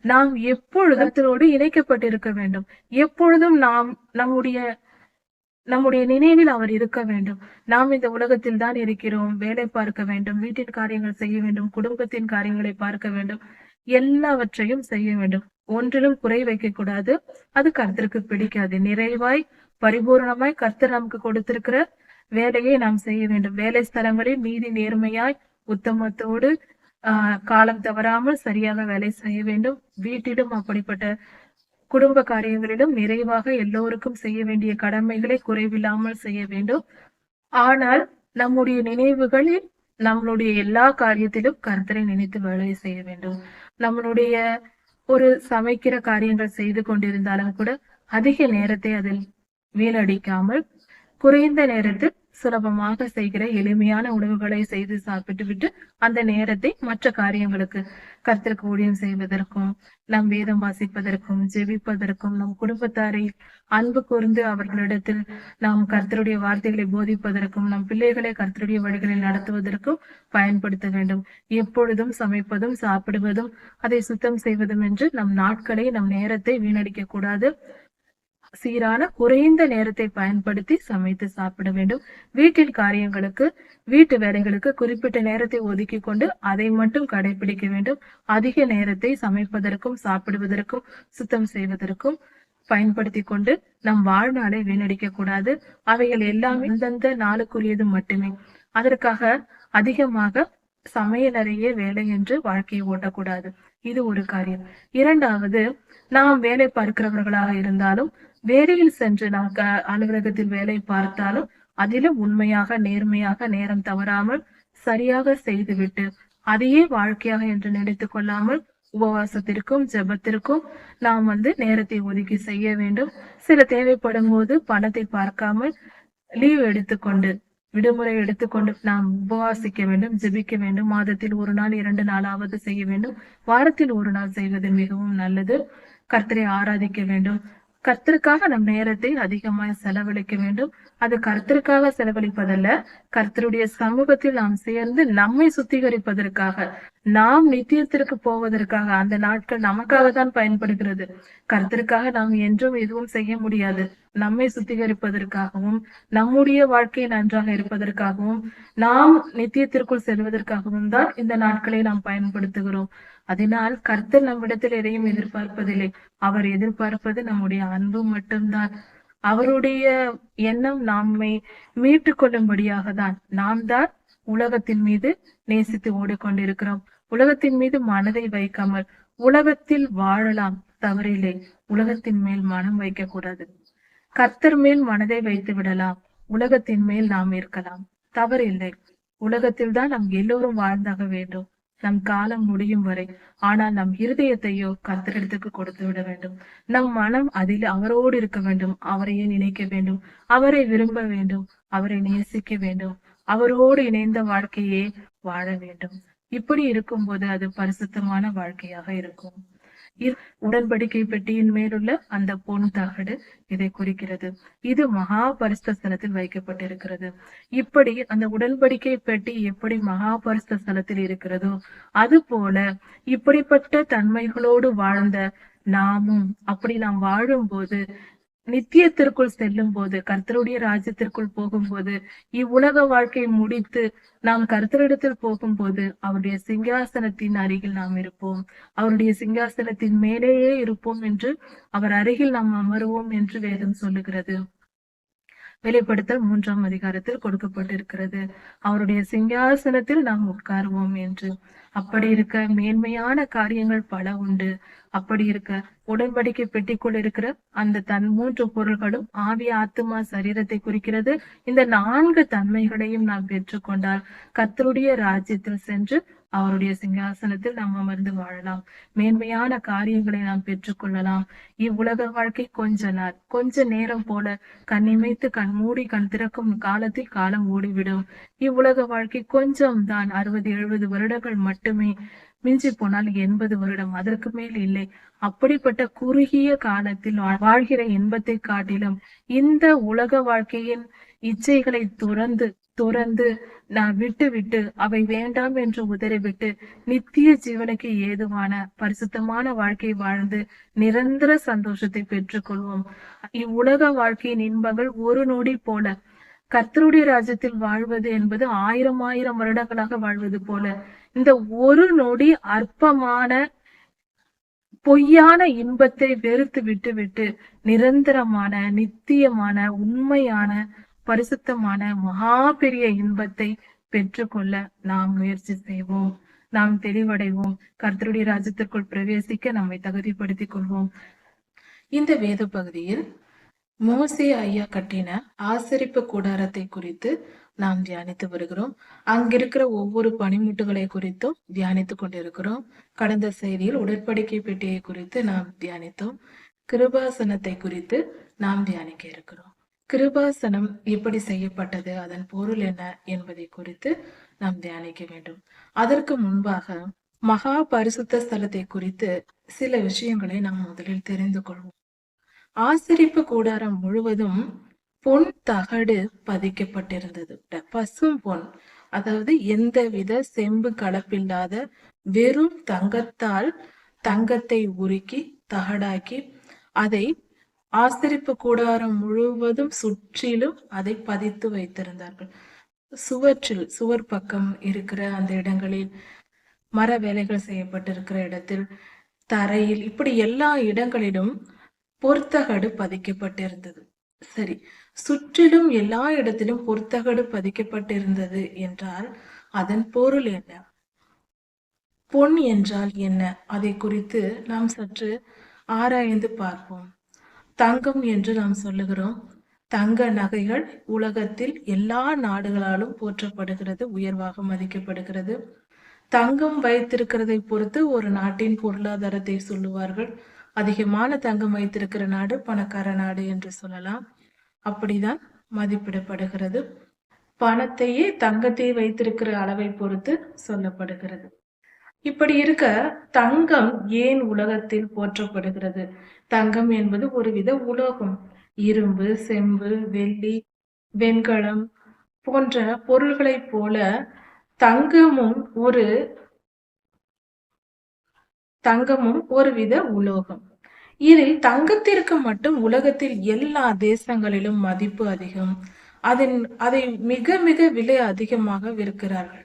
நாம் எப்பொழுதோடு இணைக்கப்பட்டிருக்க வேண்டும். எப்பொழுதும் நாம் நம்முடைய நினைவில் அவர் இருக்க வேண்டும். நாம் இந்த உலகத்தில் தான் இருக்கிறோம், வேலை பார்க்க வேண்டும், வீட்டின் காரியங்கள் செய்ய வேண்டும், குடும்பத்தின் காரியங்களை பார்க்க வேண்டும், எல்லாவற்றையும் செய்ய வேண்டும். ஒன்றிலும் குறை வைக்க கூடாது. அது கர்த்தருக்கு பிடிக்காது. நிறைவாய் பரிபூர்ணமாய் கர்த்தர் நமக்கு கொடுத்திருக்கிற வேலையை நாம் செய்ய வேண்டும். வேலை ஸ்தலங்களில் நீதி நேர்மையாய் உத்தமத்தோடு காலம் தவறாமல் சரியாக வேலை செய்ய வேண்டும். வீட்டிலும் அப்படிப்பட்ட குடும்ப காரியங்களிலும் நிறைவாக எல்லோருக்கும் செய்ய வேண்டிய கடமைகளை குறைவில்லாமல் செய்ய வேண்டும். ஆனால் நம்முடைய நினைவுகளில் நம்மளுடைய எல்லா காரியத்திலும் கர்த்தரை நினைத்து வேலை செய்ய வேண்டும். நம்மளுடைய ஒரு சமைக்கிற காரியங்கள் செய்து கொண்டிருந்தாலும் கூட அதிக நேரத்தை அதில் வீணடிக்காமல் குறைந்த நேரத்தில் சுலபமாக செய்கிற எளிமையான உணவுகளை செய்து சாப்பிட்டு விட்டு அந்த நேரத்தை மற்ற காரியங்களுக்கு, கர்த்தருக்கு ஊழியம் செய்வதற்கும், நம் வேதம் வாசிப்பதற்கும், ஜெபிப்பதற்கும், நம் குடும்பத்தாரை அன்பு கூர்ந்து அவர்களிடத்தில் நாம் கர்த்தருடைய வார்த்தைகளை போதிப்பதற்கும், நம் பிள்ளைகளை கர்த்தருடைய வழிகளில் நடத்துவதற்கும் பயன்படுத்த வேண்டும். எப்பொழுதும் சமைப்பதும் சாப்பிடுவதும் அதை சுத்தம் செய்வதும் என்று நம் நாட்களை, நம் நேரத்தை வீணடிக்க கூடாது. சீரான குறைந்த நேரத்தை பயன்படுத்தி சமைத்து சாப்பிட வேண்டும். வீட்டில் காரியங்களுக்கு, வீட்டு வேலைகளுக்கு குறிப்பிட்ட நேரத்தை ஒதுக்கி கொண்டு அதை மட்டும் கடைபிடிக்க வேண்டும். அதிக நேரத்தை சமைப்பதற்கும் சாப்பிடுவதற்கும் சுத்தம் செய்வதற்கும் பயன்படுத்தி கொண்டு நம் வாழ்நாளை வீணடிக்க கூடாது. அவைகள் எல்லாமே அந்தந்த நாளுக்குரியது மட்டுமே. அதற்காக அதிகமாக சமையலறையே வேலை என்று வாழ்க்கையை ஓட்டக்கூடாது. இது ஒரு காரியம். இரண்டாவது, நாம் வேலை பார்க்கிறவர்களாக இருந்தாலும், வேலையில் சென்று நாம் அலுவலகத்தில் வேலை பார்த்தாலும் அதிலும் உண்மையாக நேர்மையாக நேரம் தவறாமல் சரியாக செய்துவிட்டு அதையே வாழ்க்கையாக என்று நினைத்துக் கொள்ளாமல் உபவாசத்திற்கும் ஜெபத்திற்கும் நாம் நேரத்தை ஒதுக்கி செய்ய வேண்டும். சில தேவைப்படும் போது பணத்தை பார்க்காமல் லீவ் எடுத்துக்கொண்டு, விடுமுறை எடுத்துக்கொண்டு நாம் உபவாசிக்க வேண்டும், ஜெபிக்க வேண்டும். மாதத்தில் 1 நாள் 2 நாளாவது செய்ய வேண்டும். வாரத்தில் 1 நாள் செய்வது மிகவும் நல்லது. கர்த்தரை ஆராதிக்க வேண்டும். கர்த்தருக்காக நம் நேரத்தை அதிகமாய் செலவழிக்க வேண்டும். அது கர்த்தருக்காக செலவழிப்பதல்ல, கர்த்தருடைய சமூகத்தில் நாம் சேர்ந்து நம்மை சுத்திகரிப்பதற்காக, நாம் நித்தியத்திற்கு போவதற்காக. அந்த நாட்கள் நமக்காக தான் பயன்படுகிறது. கர்த்தருக்காக நாம் என்றும் எதுவும் செய்ய முடியாது. நம்மை சுத்திகரிப்பதற்காகவும், நம்முடைய வாழ்க்கை நன்றாக இருப்பதற்காகவும், நாம் நித்தியத்திற்குள் செல்வதற்காகவும் தான் இந்த நாட்களை நாம் பயன்படுத்துகிறோம். அதனால் கர்த்தர் நம்மிடத்தில் எதையும் எதிர்பார்ப்பதில்லை. அவர் எதிர்பார்ப்பது நம்முடைய அன்பு மட்டும்தான். அவருடைய எண்ணம் நம்மை மீட்டு கொள்ளும்படியாக தான். நாம் தான் உலகத்தின் மீது நேசித்து ஓடிக்கொண்டிருக்கிறோம். உலகத்தின் மீது மனதை வைக்காமல், உலகத்தில் வாழலாம், தவறில்லை. உலகத்தின் மேல் மனம் வைக்க கூடாது. கர்த்தர் மேல் மனதை வைத்து விடலாம். உலகத்தின் மேல் நாம் இருக்கலாம், தவறில்லை. உலகத்தில் தான் நாம் எல்லோரும் வாழ்ந்தாக வேண்டும், நம் காலம் முடியும் வரை. ஆனால் நம் இருதயத்தையோ கர்த்தரிடத்துக்கு கொடுத்து விட வேண்டும். நம் மனம் அதில் அவரோடு இருக்க வேண்டும். அவரையே நினைக்க வேண்டும், அவரை விரும்ப வேண்டும், அவரை நேசிக்க வேண்டும், அவரோடு இணைந்த வாழ்க்கையே வாழ வேண்டும். இப்படி இருக்கும்போது அது பரிசுத்தமான வாழ்க்கையாக இருக்கும். உடன்படிக்கை பெட்டியின் மேலுள்ள அந்த பொன் தகடு இதை குறிக்கிறது. இது மகா பரிசுத்த ஸ்தலத்தில் வைக்கப்பட்டிருக்கிறது. இப்படி அந்த உடன்படிக்கை பெட்டி எப்படி மகா பரிசுத்த ஸ்தலத்தில் இருக்கிறதோ, அது போல இப்படிப்பட்ட தன்மைகளோடு வாழ்ந்த நாமும், அப்படி நாம் வாழும்போது, நித்தியத்திற்குள் செல்லும் போது, கர்த்தருடைய ராஜ்யத்திற்குள் போகும்போது, இவ்வுலக வாழ்க்கை முடித்து நாம் கர்த்தரிடத்தில் போகும்போது அவருடைய சிங்காசனத்தின் அருகில் நாம் இருப்போம். அவருடைய சிங்காசனத்தின் மேலேயே இருப்போம் என்று, அவர் அருகில் நாம் அமருவோம் என்று வேதம் சொல்லுகிறது. வெளிப்படுத்தல் 3ஆம் அதிகாரத்தில் கொடுக்கப்பட்டிருக்கிறது. அவருடைய சிங்காசனத்தில் நாம் உட்காருவோம் என்று. அப்படி இருக்க மேன்மையான காரியங்கள் பல உண்டு. அப்படி இருக்க உடன்படிக்கை பெட்டிக்குள் இருக்கிற அந்த 3 பொருள்களும் ஆவி, ஆத்துமா, சரீரத்தை குறிக்கிறது. இந்த 4 தன்மைகளையும் நாம் பெற்றுக்கொண்டால் கர்த்தருடைய ராஜ்யத்தில் சென்று அவருடைய சிங்காசனத்தில் நாம் அமர்ந்து வாழலாம். மேன்மையான காரியங்களை நாம் பெற்றுக்கொள்ளலாம். இவ்வுலக வாழ்க்கை கொஞ்ச நாள், கொஞ்ச நேரம் போல. கண்ணிமைத்து கண் மூடி கண் திறக்கும் காலத்தில் காலம் ஓடிவிடும். இவ்வுலக வாழ்க்கை கொஞ்சம் தான், 60-70 வருடங்கள் மட்டுமே. மிஞ்சி போனால் 80 வருடம், அதற்கு மேல் இல்லை. அப்படிப்பட்ட குறுகிய காலத்தில் வாழ்கிற இன்பத்தை காட்டிலும் இந்த உலக வாழ்க்கையின் இச்சைகளை துறந்து நான் விட்டு அவை வேண்டாம் என்று உதறிவிட்டு நித்திய ஜீவனுக்கு ஏதுவான பரிசுத்தமான வாழ்க்கை வாழ்ந்து நிரந்தர சந்தோஷத்தை பெற்றுக்கொள்வோம். இவ்வுலக வாழ்க்கையின் இன்பங்கள் ஒரு நொடி போல. கர்த்தருடைய ராஜ்யத்தில் வாழ்வது என்பது 1000 வருடங்களாக வாழ்வது போல. இந்த ஒரு நொடி அற்பமான பொய்யான இன்பத்தை வெறுத்து விட்டு நிரந்தரமான, நித்தியமான, உண்மையான, பரிசுத்தமான மகா பெரிய இன்பத்தை பெற்றுக்கொள்ள நாம் முயற்சி செய்வோம். நாம் தெளிவடைவோம். கர்த்தருடைய ராஜ்யத்திற்குள் பிரவேசிக்க நம்மை தகுதிப்படுத்திக் கொள்வோம். இந்த வேத பகுதியில் மோசே ஐயா கட்டின ஆசரிப்பு கூடாரத்தை குறித்து நாம் தியானித்து வருகிறோம். அங்கிருக்கிற ஒவ்வொரு பனிமுட்டுகளை குறித்தும் தியானித்து கொண்டிருக்கிறோம். கடந்த செய்தியில் உடன்படிக்கை பெட்டியை குறித்து நாம் தியானித்தோம். கிருபாசனத்தை குறித்து நாம் தியானிக்க இருக்கிறோம். கிருபாசனம் எப்படி செய்யப்பட்டது, அதன் பொருள் என்ன என்பதை குறித்து நாம் தியானிக்க வேண்டும். அதற்கு முன்பாக மகா பரிசுத்த ஸ்தலத்தை குறித்து சில விஷயங்களை நாம் முதலில் தெரிந்து கொள்வோம். ஆசரிப்பு கூடாரம் முழுவதும் பொன் தகடு பதிக்கப்பட்டிருந்தது. பசும் பொன், அதாவது எந்தவித செம்பு கலப்பில்லாத வெறும் தங்கத்தால் தங்கத்தை உருக்கி தகடாக்கி அதை ஆசரிப்பு கூடாரம் முழுவதும் சுற்றிலும் அதை பதித்து வைத்திருந்தார்கள். சுவர் பக்கம் இருக்கிற அந்த இடங்களில், மர வேலைகள் செய்யப்பட்டிருக்கிற இடத்தில், தரையில், இப்படி எல்லா இடங்களிலும் பொற்தகடு பதிக்கப்பட்டிருந்தது. சரி, சுற்றிலும் எல்லா இடத்திலும் பொற்தகடு பதிக்கப்பட்டிருந்தது என்றால் அதன் பொருள் என்ன? பொன் என்றால் என்ன? அதை குறித்து நாம் சற்று ஆராய்ந்து பார்ப்போம். தங்கம் என்று நாம் சொல்லுகிறோம். தங்க நகைகள் உலகத்தில் எல்லா நாடுகளாலும் போற்றப்படுகிறது, உயர்வாக மதிக்கப்படுகிறது. தங்கம் வைத்திருக்கிறதை பொறுத்து ஒரு நாட்டின் பொருளாதாரத்தை சொல்லுவார்கள். அதிகமான தங்கம் வைத்திருக்கிற நாடு பணக்கார நாடு என்று சொல்லலாம். அப்படிதான் மதிப்பிடப்படுகிறது. பணத்தையே தங்கத்தை வைத்திருக்கிற அளவை பொறுத்து சொல்லப்படுகிறது. இப்படி இருக்க தங்கம் ஏன் உலகத்தில் போற்றப்படுகிறது? தங்கம் என்பது ஒருவித உலோகம். இரும்பு, செம்பு, வெள்ளி, வெண்கலம் போன்ற பொருள்களைப் போல தங்கமும் ஒருவித உலோகம். இதில் தங்கத்திற்கு மட்டும் உலகத்தில் எல்லா தேசங்களிலும் மதிப்பு அதிகம். அதை மிக மிக விலை அதிகமாக விற்கிறார்கள்.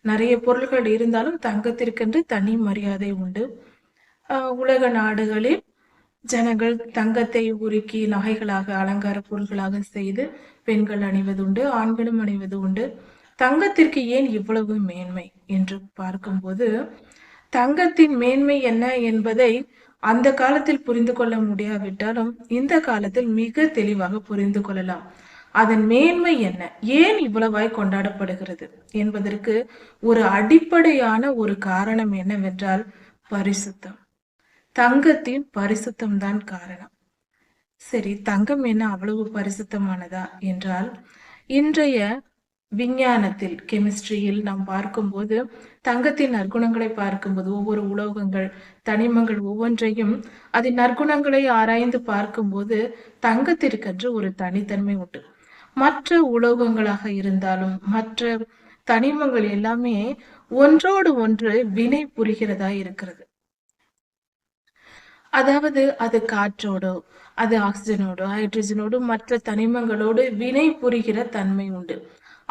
நிறைய பொருள்கள் இருந்தாலும் தங்கத்திற்கென்று தனி மரியாதை உண்டு. உலக நாடுகளில் ஜனங்கள் தங்கத்தை உருக்கி நகைகளாக, அலங்கார பொருள்களாக செய்து பெண்கள் அணிவது உண்டு, ஆண்களும் அணிவது உண்டு. தங்கத்திற்கு ஏன் இவ்வளவு மேன்மை என்று பார்க்கும்போது, தங்கத்தின் மேன்மை என்ன என்பதை அந்த காலத்தில் புரிந்து கொள்ள முடியாவிட்டாலும் இந்த காலத்தில் மிக தெளிவாக புரிந்து கொள்ளலாம். அதன் மேன்மை என்ன, ஏன் இவ்வளவாய் கொண்டாடப்படுகிறது என்பதற்கு ஒரு அடிப்படையான ஒரு காரணம் என்னவென்றால் பரிசுத்தம். தங்கத்தின் பரிசுத்தம் தான் காரணம். சரி, தங்கம் என்ன அவ்வளவு பரிசுத்தமானதா என்றால், இன்றைய விஞ்ஞானத்தில், கெமிஸ்ட்ரியில் நாம் பார்க்கும்போது தங்கத்தின் நற்குணங்களை பார்க்கும்போது, ஒவ்வொரு உலோகங்கள், தனிமங்கள் ஒவ்வொன்றையும் அதன் நற்குணங்களை ஆராய்ந்து பார்க்கும்போது தங்கத்திற்கென்று ஒரு தனித்தன்மை உண்டு. மற்ற உலோகங்களாக இருந்தாலும் மற்ற தனிமங்கள் எல்லாமே ஒன்றோடு ஒன்று வினை புரிகிறதா இருக்கிறது. அதாவது அது காற்றோடோ, அது ஆக்சிஜனோடோ, ஹைட்ரஜனோடு, மற்ற தனிமங்களோடு வினை புரிகிற தன்மை உண்டு.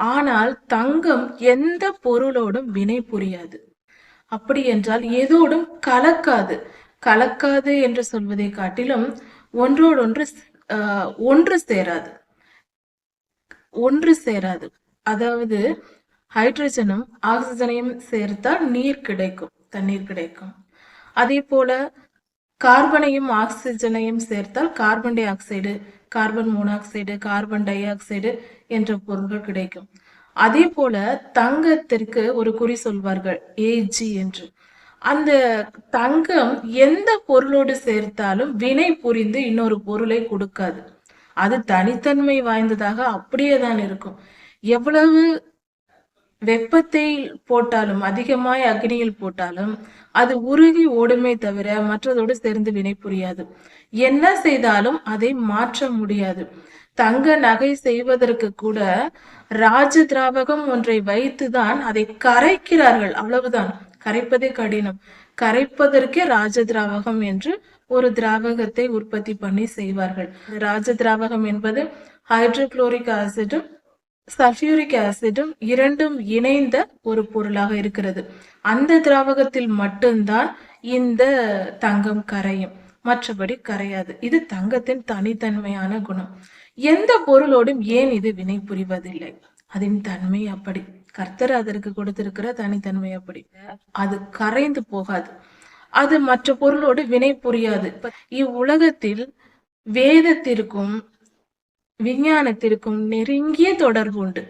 ஆனால் தங்கம் எந்த பொருளோடும் வினை புரியாது. அப்படி என்றால் எதோடும் கலக்காது என்று சொல்வதை காட்டிலும் ஒன்றோடொன்று ஒன்று சேராது. அதாவது ஹைட்ரஜனும் ஆக்சிஜனையும் சேர்த்தால் தண்ணீர் கிடைக்கும். அதே போல கார்பனையும் ஆக்சிஜனையும் சேர்த்தால் carbon di oxide, carbon monoxide, carbon di oxide என்ற பொருள்கள் கிடைக்கும். அதே போல தங்கத்திற்கு ஒரு குறி சொல்வார்கள், Ag என்று. அந்த தங்கம் எந்த பொருளோடு சேர்த்தாலும் வினை புரிந்து இன்னொரு பொருளை கொடுக்காது. அது தனித்தன்மை வாய்ந்ததாக அப்படியே தான் இருக்கும். எவ்வளவு வெப்பத்தை போட்டாலும், அதிகமாய் அக்னியில் போட்டாலும் அது உருகி ஓடுமே தவிர மற்றதோடு சேர்ந்து வினை புரியாது. என்ன செய்தாலும் அதை மாற்ற முடியாது. தங்க நகை செய்வதற்கு கூட ராஜ திராவகம் ஒன்றை வைத்துதான் அதை கரைக்கிறார்கள். அவ்வளவுதான், கரைப்பதே கடினம். கரைப்பதற்கே ராஜ திராவகம் என்று ஒரு திராவகத்தை உற்பத்தி பண்ணி செய்வார்கள். ராஜ திராவகம் என்பது ஹைட்ரோகுளோரிக் ஆசிடும் சல்பியூரிக் ஆசிடும் இரண்டும் இணைந்த ஒரு பொருளாக இருக்கிறது. அந்த திராவகத்தில் மட்டும்தான் இந்த தங்கம் கரையும், மற்றபடி கரையாது. இது தங்கத்தின் தனித்தன்மையான குணம். எந்த பொருளோடும் ஏன் இது வினை புரிவதில்லை? அதன் தன்மை அப்படி. கர்த்தர் அதற்கு கொடுத்திருக்கிற தனித்தன்மை அப்படி. அது கரைந்து போகாது. அது மற்ற பொருளோடு வினை புரியாது. இவ்வுலகத்தில் வேதத்திற்கும் விஞ்ஞானத்திற்கும் நெருங்கிய தொடர்பு உண்டு.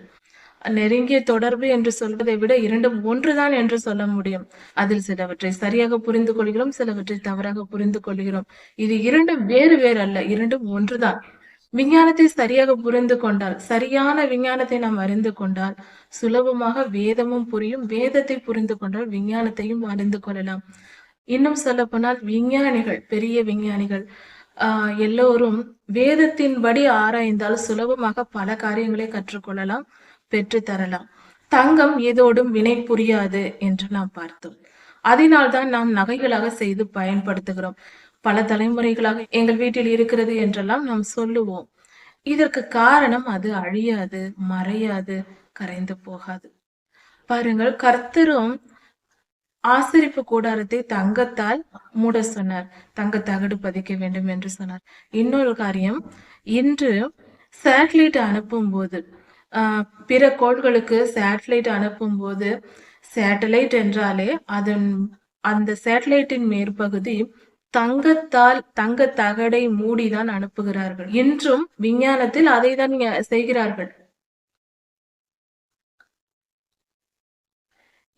நெருங்கிய தொடர்பு என்று சொல்வதை விட இரண்டும் ஒன்றுதான் என்று சொல்ல முடியும். அதில் சிலவற்றை சரியாக புரிந்து கொள்கிறோம், சிலவற்றை தவறாக புரிந்து கொள்கிறோம். இது இரண்டும் வேறு அல்ல, இரண்டும் ஒன்றுதான். விஞ்ஞானத்தை சரியாக புரிந்து கொண்டால், சரியான விஞ்ஞானத்தை நாம் அறிந்து கொண்டால் சுலபமாக வேதமும் புரியும். வேதத்தை புரிந்து கொண்டால் விஞ்ஞானத்தையும் அறிந்து கொள்ளலாம். இன்னும் சொல்ல போனால் விஞ்ஞானிகள், பெரிய விஞ்ஞானிகள் எல்லோரும் வேதத்தின்படி ஆராய்ந்தால் சுலபமாக பல காரியங்களை கற்றுக்கொள்ளலாம், பெற்று தரலாம். தங்கம் ஏதோடும் வினை புரியாது என்று நாம் பார்த்தோம். அதனால்தான் நாம் நகைகளாக செய்து பயன்படுத்துகிறோம். பல தலைமுறைகளாக எங்கள் வீட்டில் இருக்கிறது என்றெல்லாம் நாம் சொல்லுவோம். இதற்கு காரணம் அது அழியாது, மறையாது, கரைந்து போகாது. பாருங்கள், கர்த்தரும் ஆசரிப்பு கூடாரத்தை தங்கத்தால் மூட சொன்னார். தங்க தகடு பதிக்க வேண்டும் என்று சொன்னார். இன்னொரு காரியம், இன்று சேட்டலைட் அனுப்பும் போது பிற கோள்களுக்கு சேட்டலைட் அனுப்பும் போது, சேட்டலைட் என்றாலே அதன் அந்த சேட்டலைட்டின் மேற்பகுதி தங்க தகடை மூடிதான் அனுப்புகிறார்கள். இன்றும் விஞ்ஞானத்தில் அதை தான் செய்கிறார்கள்.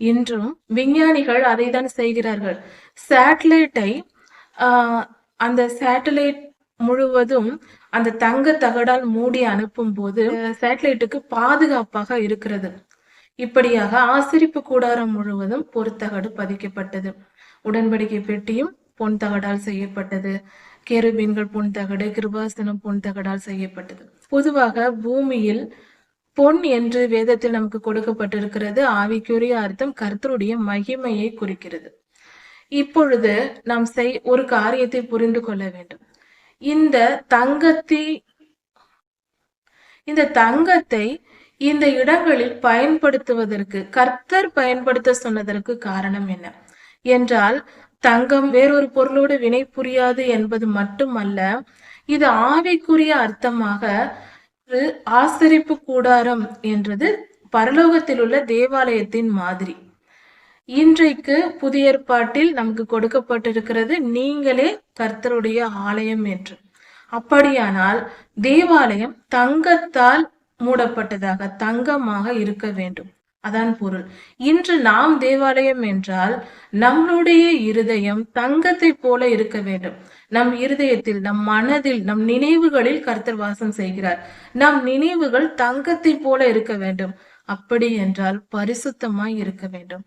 இன்றும் விஞ்ஞானிகள் அதை தான் செய்கிறார்கள். சேட்டலைட்டை அந்த சேட்டலைட் முழுவதும் அந்த தங்க தகடால் மூடி அனுப்பும் போது சேட்டலைட்டுக்கு பாதுகாப்பாக இருக்கிறது. இப்படியாக ஆசரிப்பு கூடாரம் முழுவதும் பொற்தகடு பதிக்கப்பட்டது. உடன்படிக்கை பெட்டியும் பொன் தகடால் செய்யப்பட்டது. கேருபீன்கள் பொன் தகடு, கிருபாசனம் பொன் தகடால் செய்யப்பட்டது. பொதுவாக பூமியில் பொன் என்று வேதத்தில் நமக்கு கொடுக்கப்பட்டிருக்கிறது. ஆவிக்குரிய அர்த்தம் கர்த்தருடைய மகிமையை குறிக்கிறது. இப்பொழுது நாம் ஒரு காரியத்தை புரிந்து கொள்ள வேண்டும். இந்த தங்கத்தை இந்த இடங்களில் பயன்படுத்துவதற்கு கர்த்தர் பயன்படுத்த சொன்னதற்கு காரணம் என்ன என்றால், தங்கம் வேறொரு பொருளோடு வினை புரியாது என்பது மட்டுமல்ல, இது ஆவிக்குரிய அர்த்தமாக ஆசரிப்பு கூடாரம் என்றது பரலோகத்தில் உள்ள தேவாலயத்தின் மாதிரி. இன்றைக்கு புதிய ஏற்பாட்டில் நமக்கு கொடுக்கப்பட்டிருக்கிறது, நீங்களே கர்த்தருடைய ஆலயம் என்று. அப்படியானால் தேவாலயம் தங்கத்தால் மூடப்பட்டதாக, தங்கமாக இருக்க வேண்டும். அதான் பொருள். இன்று நாம் தேவாலயம் என்றால் நம்மளுடைய இருதயம் தங்கத்தை போல இருக்க வேண்டும். நம் இருதயத்தில், நம் மனதில், நம் நினைவுகளில் கர்த்தர் வாசம் செய்கிறார். நம் நினைவுகள் தங்கத்தை போல இருக்க வேண்டும். அப்படி என்றால் பரிசுத்தமாய் இருக்க வேண்டும்.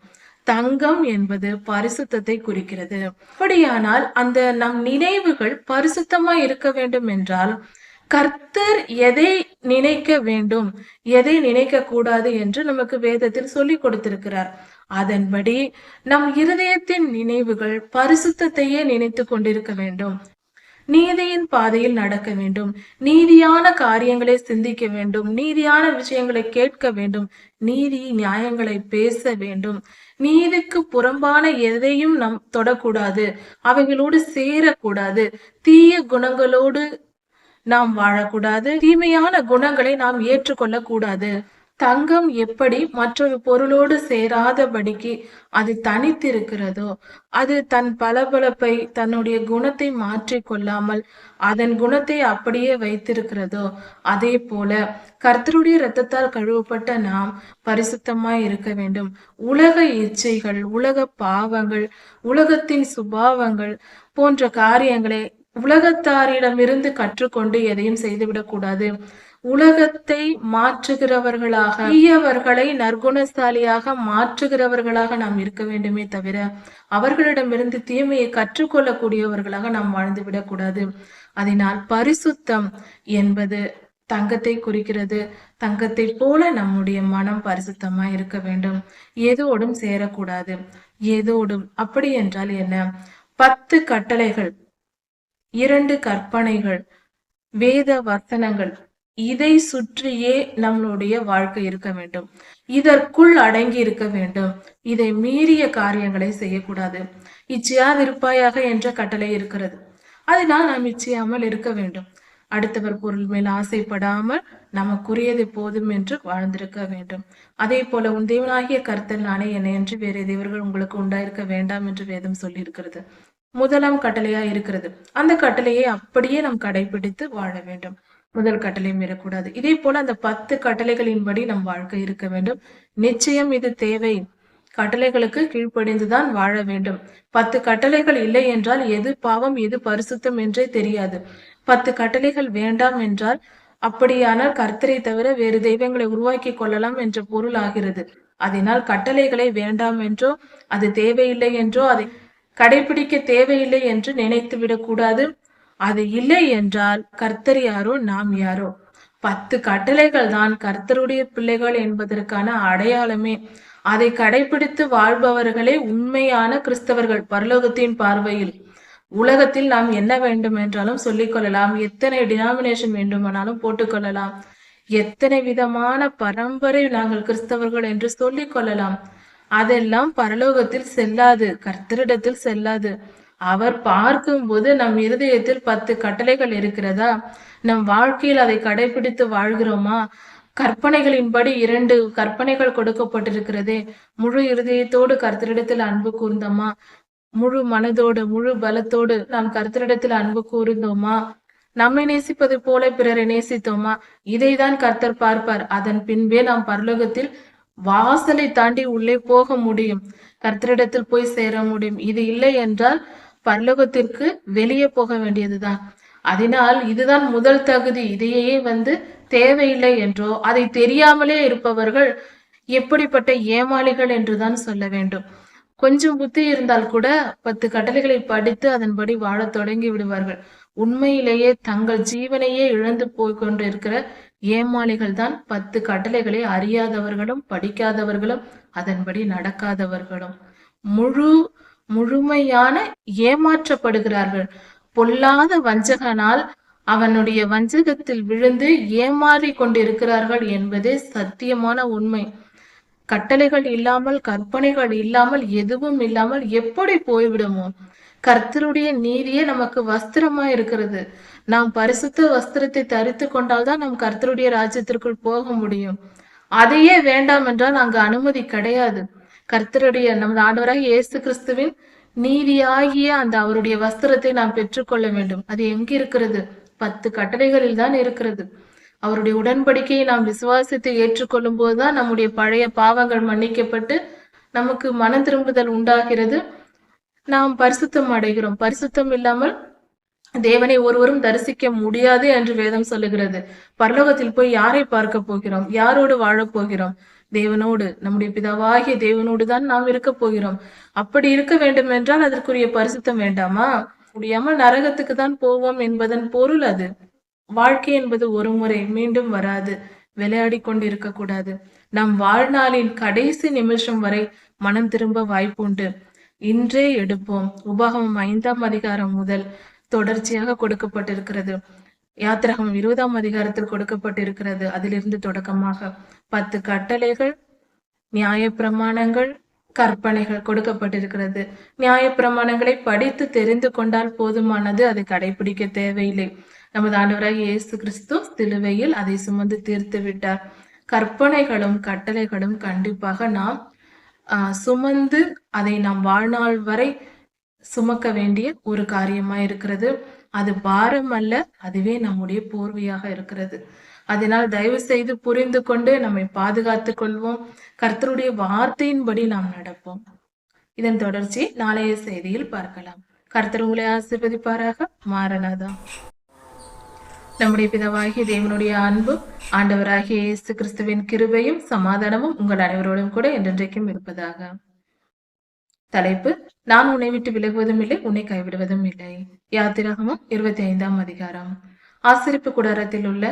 தங்கம் என்பது பரிசுத்தத்தை குறிக்கிறது. அப்படியானால் அந்த நம் நினைவுகள் பரிசுத்தமாய் இருக்க வேண்டும் என்றால் கர்த்தர் எதை நினைக்க வேண்டும், எதை நினைக்க கூடாது என்று நமக்கு வேதத்தில் சொல்லி கொடுத்திருக்கிறார். அதன்படி நம் இருதயத்தின் நினைவுகள் பரிசுத்தத்தையே நினைத்து கொண்டிருக்க வேண்டும். நீதியின் பாதையில் நடக்க வேண்டும். நீதியான காரியங்களை சிந்திக்க வேண்டும். நீதியான விஷயங்களை கேட்க வேண்டும். நீதி நியாயங்களை பேச வேண்டும். நீதிக்கு புறம்பான எதையும் நாம் தொடக்கூடாது. அவைகளோடு சேரக்கூடாது. தீய குணங்களோடு நாம் வாழக்கூடாது. தீமையான குணங்களை நாம் ஏற்றுக்கொள்ள கூடாது. தங்கம் எப்படி மற்றொரு பொருளோடு சேராதபடிக்கு அது தனித்திருக்கிறதோ, அது தன் பளபளப்பை, தன்னுடைய குணத்தை மாற்றி கொள்ளாமல் அதன் குணத்தை அப்படியே வைத்திருக்கிறதோ, அதே போல கர்த்தருடைய இரத்தத்தால் கழுவப்பட்ட நாம் பரிசுத்தமாய் இருக்க வேண்டும். உலக இச்சைகள், உலக பாவங்கள், உலகத்தின் சுபாவங்கள் போன்ற காரியங்களை உலகத்தாரிடமிருந்து கற்றுக்கொண்டு எதையும் செய்துவிடக் கூடாது. உலகத்தை மாற்றுகிறவர்களாக, தீயவர்களை நற்குணசாலியாக மாற்றுகிறவர்களாக நாம் இருக்க வேண்டுமே தவிர அவர்களிடமிருந்து தீமையை கற்றுக்கொள்ளக்கூடியவர்களாக நாம் வாழ்ந்துவிடக் கூடாது. அதனால் பரிசுத்தம் என்பது தங்கத்தை குறிக்கிறது. தங்கத்தை போல நம்முடைய மனம் பரிசுத்தமாய் இருக்க வேண்டும். ஏதோடும் சேரக்கூடாது. ஏதோடும் அப்படி என்றால் என்ன? 10 கட்டளைகள், 2 கற்பனைகள், வேத வசனங்கள், இதை சுற்றியே நம்மளுடைய வாழ்க்கை இருக்க வேண்டும். இதற்குள் அடங்கி இருக்க வேண்டும். இதை மீறிய காரியங்களை செய்யக்கூடாது. இச்சையாதிருப்பாயாக என்ற கட்டளை இருக்கிறது. அதனால் நாம் இச்சையாமல் இருக்க வேண்டும். அடுத்தவர் பொருள் மேல் ஆசைப்படாமல் நமக்குரியது போதும் என்று வாழ்ந்திருக்க வேண்டும். அதே போல உன் தேவனாகிய கர்த்தர் நானே என்னை என்று வேறு தேவர்கள் உங்களுக்கு உண்டாயிருக்க வேண்டாம் என்று வேதம் சொல்லி இருக்கிறது. முதலாம் கட்டளையா இருக்கிறது. அந்த கட்டளையை அப்படியே நாம் கடைபிடித்து வாழ வேண்டும். முதல் கட்டளை மீறக்கூடாது. இதே போல அந்த 10 கட்டளைகளின்படி நம் வாழ்க்கை இருக்க வேண்டும். நிச்சயம் இது தேவை. கட்டளைகளுக்கு கீழ்ப்படிந்துதான் வாழ வேண்டும். 10 கட்டளைகள் இல்லை என்றால் எது பாவம் எது பரிசுத்தம் என்றே தெரியாது. 10 கட்டளைகள் வேண்டாம் என்றால் அப்படியானால் கர்த்தரை தவிர வேறு தெய்வங்களை உருவாக்கி கொள்ளலாம் என்ற பொருள் ஆகிறது. அதனால் கட்டளைகளை வேண்டாம் என்றோ அது தேவையில்லை என்றோ அதை கடைபிடிக்க தேவையில்லை என்று நினைத்து விடக்கூடாது. அது இல்லை என்றால் கர்த்தர் யாரோ நாம் யாரோ. 10 கட்டளைகள் தான் கர்த்தருடைய பிள்ளைகள் என்பதற்கான அடையாளமே. அதை கடைபிடித்து வாழ்பவர்களே உண்மையான கிறிஸ்தவர்கள் பரலோகத்தின் பார்வையில். உலகத்தில் நாம் என்ன வேண்டும் என்றாலும் சொல்லிக் கொள்ளலாம், எத்தனை டினாமினேஷன் வேண்டுமானாலும் போட்டுக்கொள்ளலாம், எத்தனை விதமான பரம்பரை நாங்கள் கிறிஸ்தவர்கள் என்று சொல்லிக் கொள்ளலாம். அதெல்லாம் பரலோகத்தில் செல்லாது, கர்த்தரிடத்தில் செல்லாது. அவர் பார்க்கும்போது நம் இருதயத்தில் 10 கட்டளைகள் இருக்கிறதா, நம் வாழ்க்கையில் அதை கடைபிடித்து வாழ்கிறோமா, கற்பனைகளின்படி 2 கற்பனைகள் கொடுக்கப்பட்டிருக்கிறதே, முழு இருதயத்தோடு கர்த்தரிடத்தில் அன்பு கூர்ந்தோமா, முழு மனதோடு முழு பலத்தோடு நாம் கர்த்தரிடத்தில் அன்பு கூர்ந்தோமா, நம்மை நேசிப்பது போல பிறரை நேசித்தோமா, இதைதான் கர்த்தர் பார்ப்பார். அதன் பின்பே நாம் பரலோகத்தில் வாசலை தாண்டி உள்ளே போக முடியும், கர்த்தரிடத்தில் போய் சேர முடியும். இது இல்லை என்றால் பரலோகத்திற்கு வெளியே போக வேண்டியதுதான். அதனால் இதுதான் முதல் தகுதி. இதையே தேவையில்லை என்றோ அதை தெரியாமலே இருப்பவர்கள் எப்படிப்பட்ட ஏமாளிகள் என்றுதான் சொல்ல வேண்டும். கொஞ்சம் புத்தி இருந்தால் கூட 10 கட்டளைகளை படித்து அதன்படி வாழ தொடங்கி விடுவார்கள். உண்மையிலேயே தங்கள் ஜீவனையே இழந்து போய் கொண்டிருக்கிற ஏமாளிகள் தான் 10 கட்டளைகளை அறியாதவர்களும் படிக்காதவர்களும் அதன்படி நடக்காதவர்களும் முழுமையான ஏமாற்றப்படுகிறார்கள். பொல்லாத வஞ்சகனால் அவனுடைய வஞ்சகத்தில் விழுந்து ஏமாறி கொண்டிருக்கிறார்கள் என்பதே சத்தியமான உண்மை. கட்டளைகள் இல்லாமல் கற்பனைகள் இல்லாமல் எதுவும் இல்லாமல் எப்படி போய்விடுமோ? கர்த்தருடைய நீதியே நமக்கு வஸ்திரமா இருக்கிறது. நாம் பரிசுத்த வஸ்திரத்தை தரித்து கொண்டால்தான் நாம் கர்த்தருடைய ராஜ்யத்திற்குள் போக முடியும். அதையே வேண்டாம் என்றால் அங்கு அனுமதி கிடையாது. கர்த்தருடைய நமது ஆண்டவராக இயேசு கிறிஸ்துவின் நீதியாகிய அந்த அவருடைய வஸ்திரத்தை நாம் பெற்றுக்கொள்ள வேண்டும். அது எங்க இருக்கிறது? 10 கட்டளைகளில் தான் இருக்கிறது. அவருடைய உடன்படிக்கையை நாம் விசுவாசத்தை ஏற்றுக்கொள்ளும் போதுதான் நம்முடைய பழைய பாவங்கள் மன்னிக்கப்பட்டு நமக்கு மனம் திரும்புதல் உண்டாகிறது. நாம் பரிசுத்தம் அடைகிறோம். பரிசுத்தம் இல்லாமல் தேவனை ஒருவரும் தரிசிக்க முடியாது என்று வேதம் சொல்லுகிறது. பரலோகத்தில் போய் யாரை பார்க்க போகிறோம்? யாரோடு வாழப் போகிறோம்? தேவனோடு, நம்முடைய பிதாவாகிய தேவனோடு தான் நாம் இருக்க போகிறோம். அப்படி இருக்க வேண்டும் என்றால் அதற்குரிய பரிசுத்தம் வேண்டாமா? முடியாமல் நரகத்துக்கு தான் போவோம் என்பதன் பொருள் அது. வாழ்க்கை என்பது ஒரு முறை, மீண்டும் வராது. விளையாடி கொண்டு இருக்கக்கூடாது. நம் வாழ்நாளின் கடைசி நிமிஷம் வரை மனம் திரும்ப வாய்ப்புண்டு. இன்றே எடுப்போம். உபாகமம் 5ஆம் அதிகாரம் முதல் தொடர்ச்சியாக கொடுக்கப்பட்டிருக்கிறது. யாத்திராகமம் 20ஆம் அதிகாரத்தில் கொடுக்கப்பட்டிருக்கிறது. அதிலிருந்து தொடக்கமாக 10 கட்டளைகள், நியாய பிரமாணங்கள், கற்பனைகள் கொடுக்கப்பட்டிருக்கிறது. நியாய பிரமாணங்களை படித்து தெரிந்து கொண்டால் போதுமானது, அதை கடைபிடிக்க தேவையில்லை. நமது ஆண்டவராக இயேசு கிறிஸ்து சிலுவையில் அதை சுமந்து தீர்த்து விட்டார். கற்பனைகளும் கட்டளைகளும் கண்டிப்பாக நாம் சுமந்து அதை நாம் வாழ்நாள் வரை சுமக்க வேண்டிய ஒரு காரியமா இருக்கிறது. அது பாரம் அல்ல, அதுவே நம்முடைய போர்வையாக இருக்கிறது. அதனால் தயவு செய்து புரிந்து கொண்டு நம்மை பாதுகாத்துக் கொள்வோம். கர்த்தருடைய வார்த்தையின்படி நாம் நடப்போம். இதன் தொடர்ச்சி நாளைய செய்தியில் பார்க்கலாம். கர்த்தர் உங்களை ஆசீர்வதிப்பாராக. மாரநாதா. நம்முடைய பிதாவாகிய தேவனுடைய அன்பும் ஆண்டவராகிய இயேசு கிறிஸ்துவின் கிருபையும் சமாதானமும் உங்கள் அனைவரோடும் கூட என்றென்றைக்கும் இருப்பதாக. தலைப்பு: நான் உன்னை விட்டு விலகுவதும் இல்லை, உன்னை கைவிடுவதும் இல்லை. யாத்திராகமம் 25ஆம் அதிகாரம். ஆசரிப்பு கூடாரத்தில் உள்ள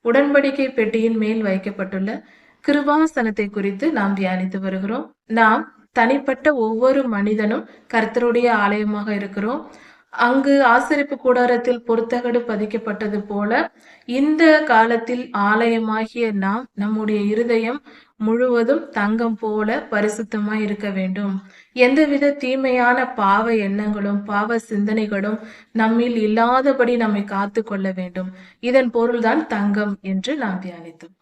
உடன்படிக்கை பெட்டியின் மேல் வைக்கப்பட்டுள்ள கிருபாசனத்தை குறித்து நாம் தியானித்து வருகிறோம். நாம் தனிப்பட்ட ஒவ்வொரு மனிதனும் கர்த்தருடைய ஆலயமாக இருக்கிறோம். அங்கு ஆசரிப்பு கூடாரத்தில் பொறுத்தகடு பதிக்கப்பட்டது போல இந்த காலத்தில் ஆலயமாகிய நாம் நம்முடைய இருதயம் முழுவதும் தங்கம் போல பரிசுத்தமாய் இருக்க வேண்டும். எந்தவித தீமையான பாவ எண்ணங்களும் பாவ சிந்தனைகளும் நம்மில் இல்லாதபடி நம்மை காத்து கொள்ள வேண்டும். இதன் பொருள்தான் தங்கம் என்று நாம் தியானித்தோம்.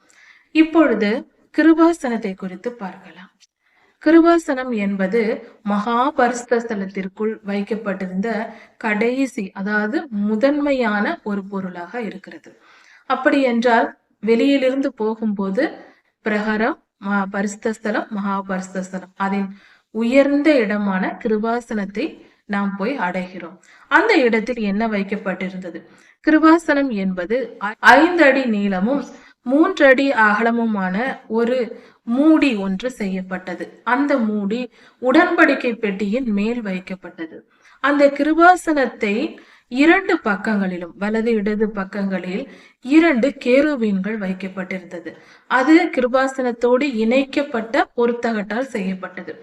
இப்பொழுது கிருபாசனத்தை குறித்து பார்க்கலாம். கிருபாசனம் என்பது மகா பரிசுத்த ஸ்தலத்திற்குள் வைக்கப்பட்டிருந்த கடைசி, அதாவது முதன்மையான ஒரு பொருளாக இருக்கிறது. அப்படி என்றால் வெளியிலிருந்து போகும்போது பிரகாரம், பரிசுத்த ஸ்தலம், மகா பரிசுத்த ஸ்தலம், அதன் உயர்ந்த இடமான கிருபாசனத்தை நாம் போய் அடைகிறோம். அந்த இடத்தில் என்ன வைக்கப்பட்டிருந்தது? கிருபாசனம் என்பது 5 அடி நீளமும் 3 அடி அகலமுமான ஒரு மூடி ஒன்று செய்யப்பட்டது. அந்த மூடி உடன்படிக்கை பெட்டியின் மேல் வைக்கப்பட்டது. அந்த கிருபாசனத்தை 2 பக்கங்களிலும், வலது இடது பக்கங்களில் 2 கேருபீன்கள் வைக்கப்பட்டிருந்தது. அது கிருபாசனத்தோடு இணைக்கப்பட்ட பொருத்தகட்டால் செய்யப்பட்டது.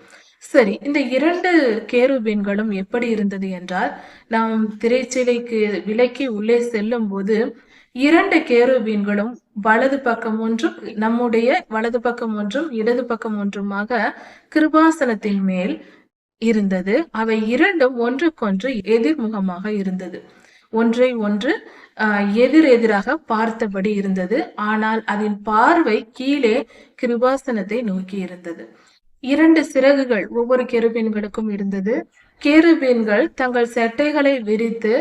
சரி, இந்த 2 கேருபீன்களும் எப்படி இருந்தது என்றால், நாம் திரைச்சிலைக்கு விலக்கி உள்ளே செல்லும்போது, 2 கேருபீன்களும் வலது பக்கம் ஒன்றும், நம்முடைய வலது பக்கம் ஒன்றும், இடது பக்கம் ஒன்றுமாக கிருபாசனத்தின் மேல் இருந்தது. அவை இரண்டும் ஒன்றுக்கொன்று எதிர்முகமாக இருந்தது. ஒன்றை ஒன்று எதிர் எதிராக பார்த்தபடி இருந்தது. ஆனால் அதன் பார்வை கீழே கிருபாசனத்தை நோக்கி இருந்தது. 2 சிறகுகள் ஒவ்வொரு கெருபீன்களுக்கும் இருந்தது. கேருபீன்கள் தங்கள் செட்டைகளை விரித்து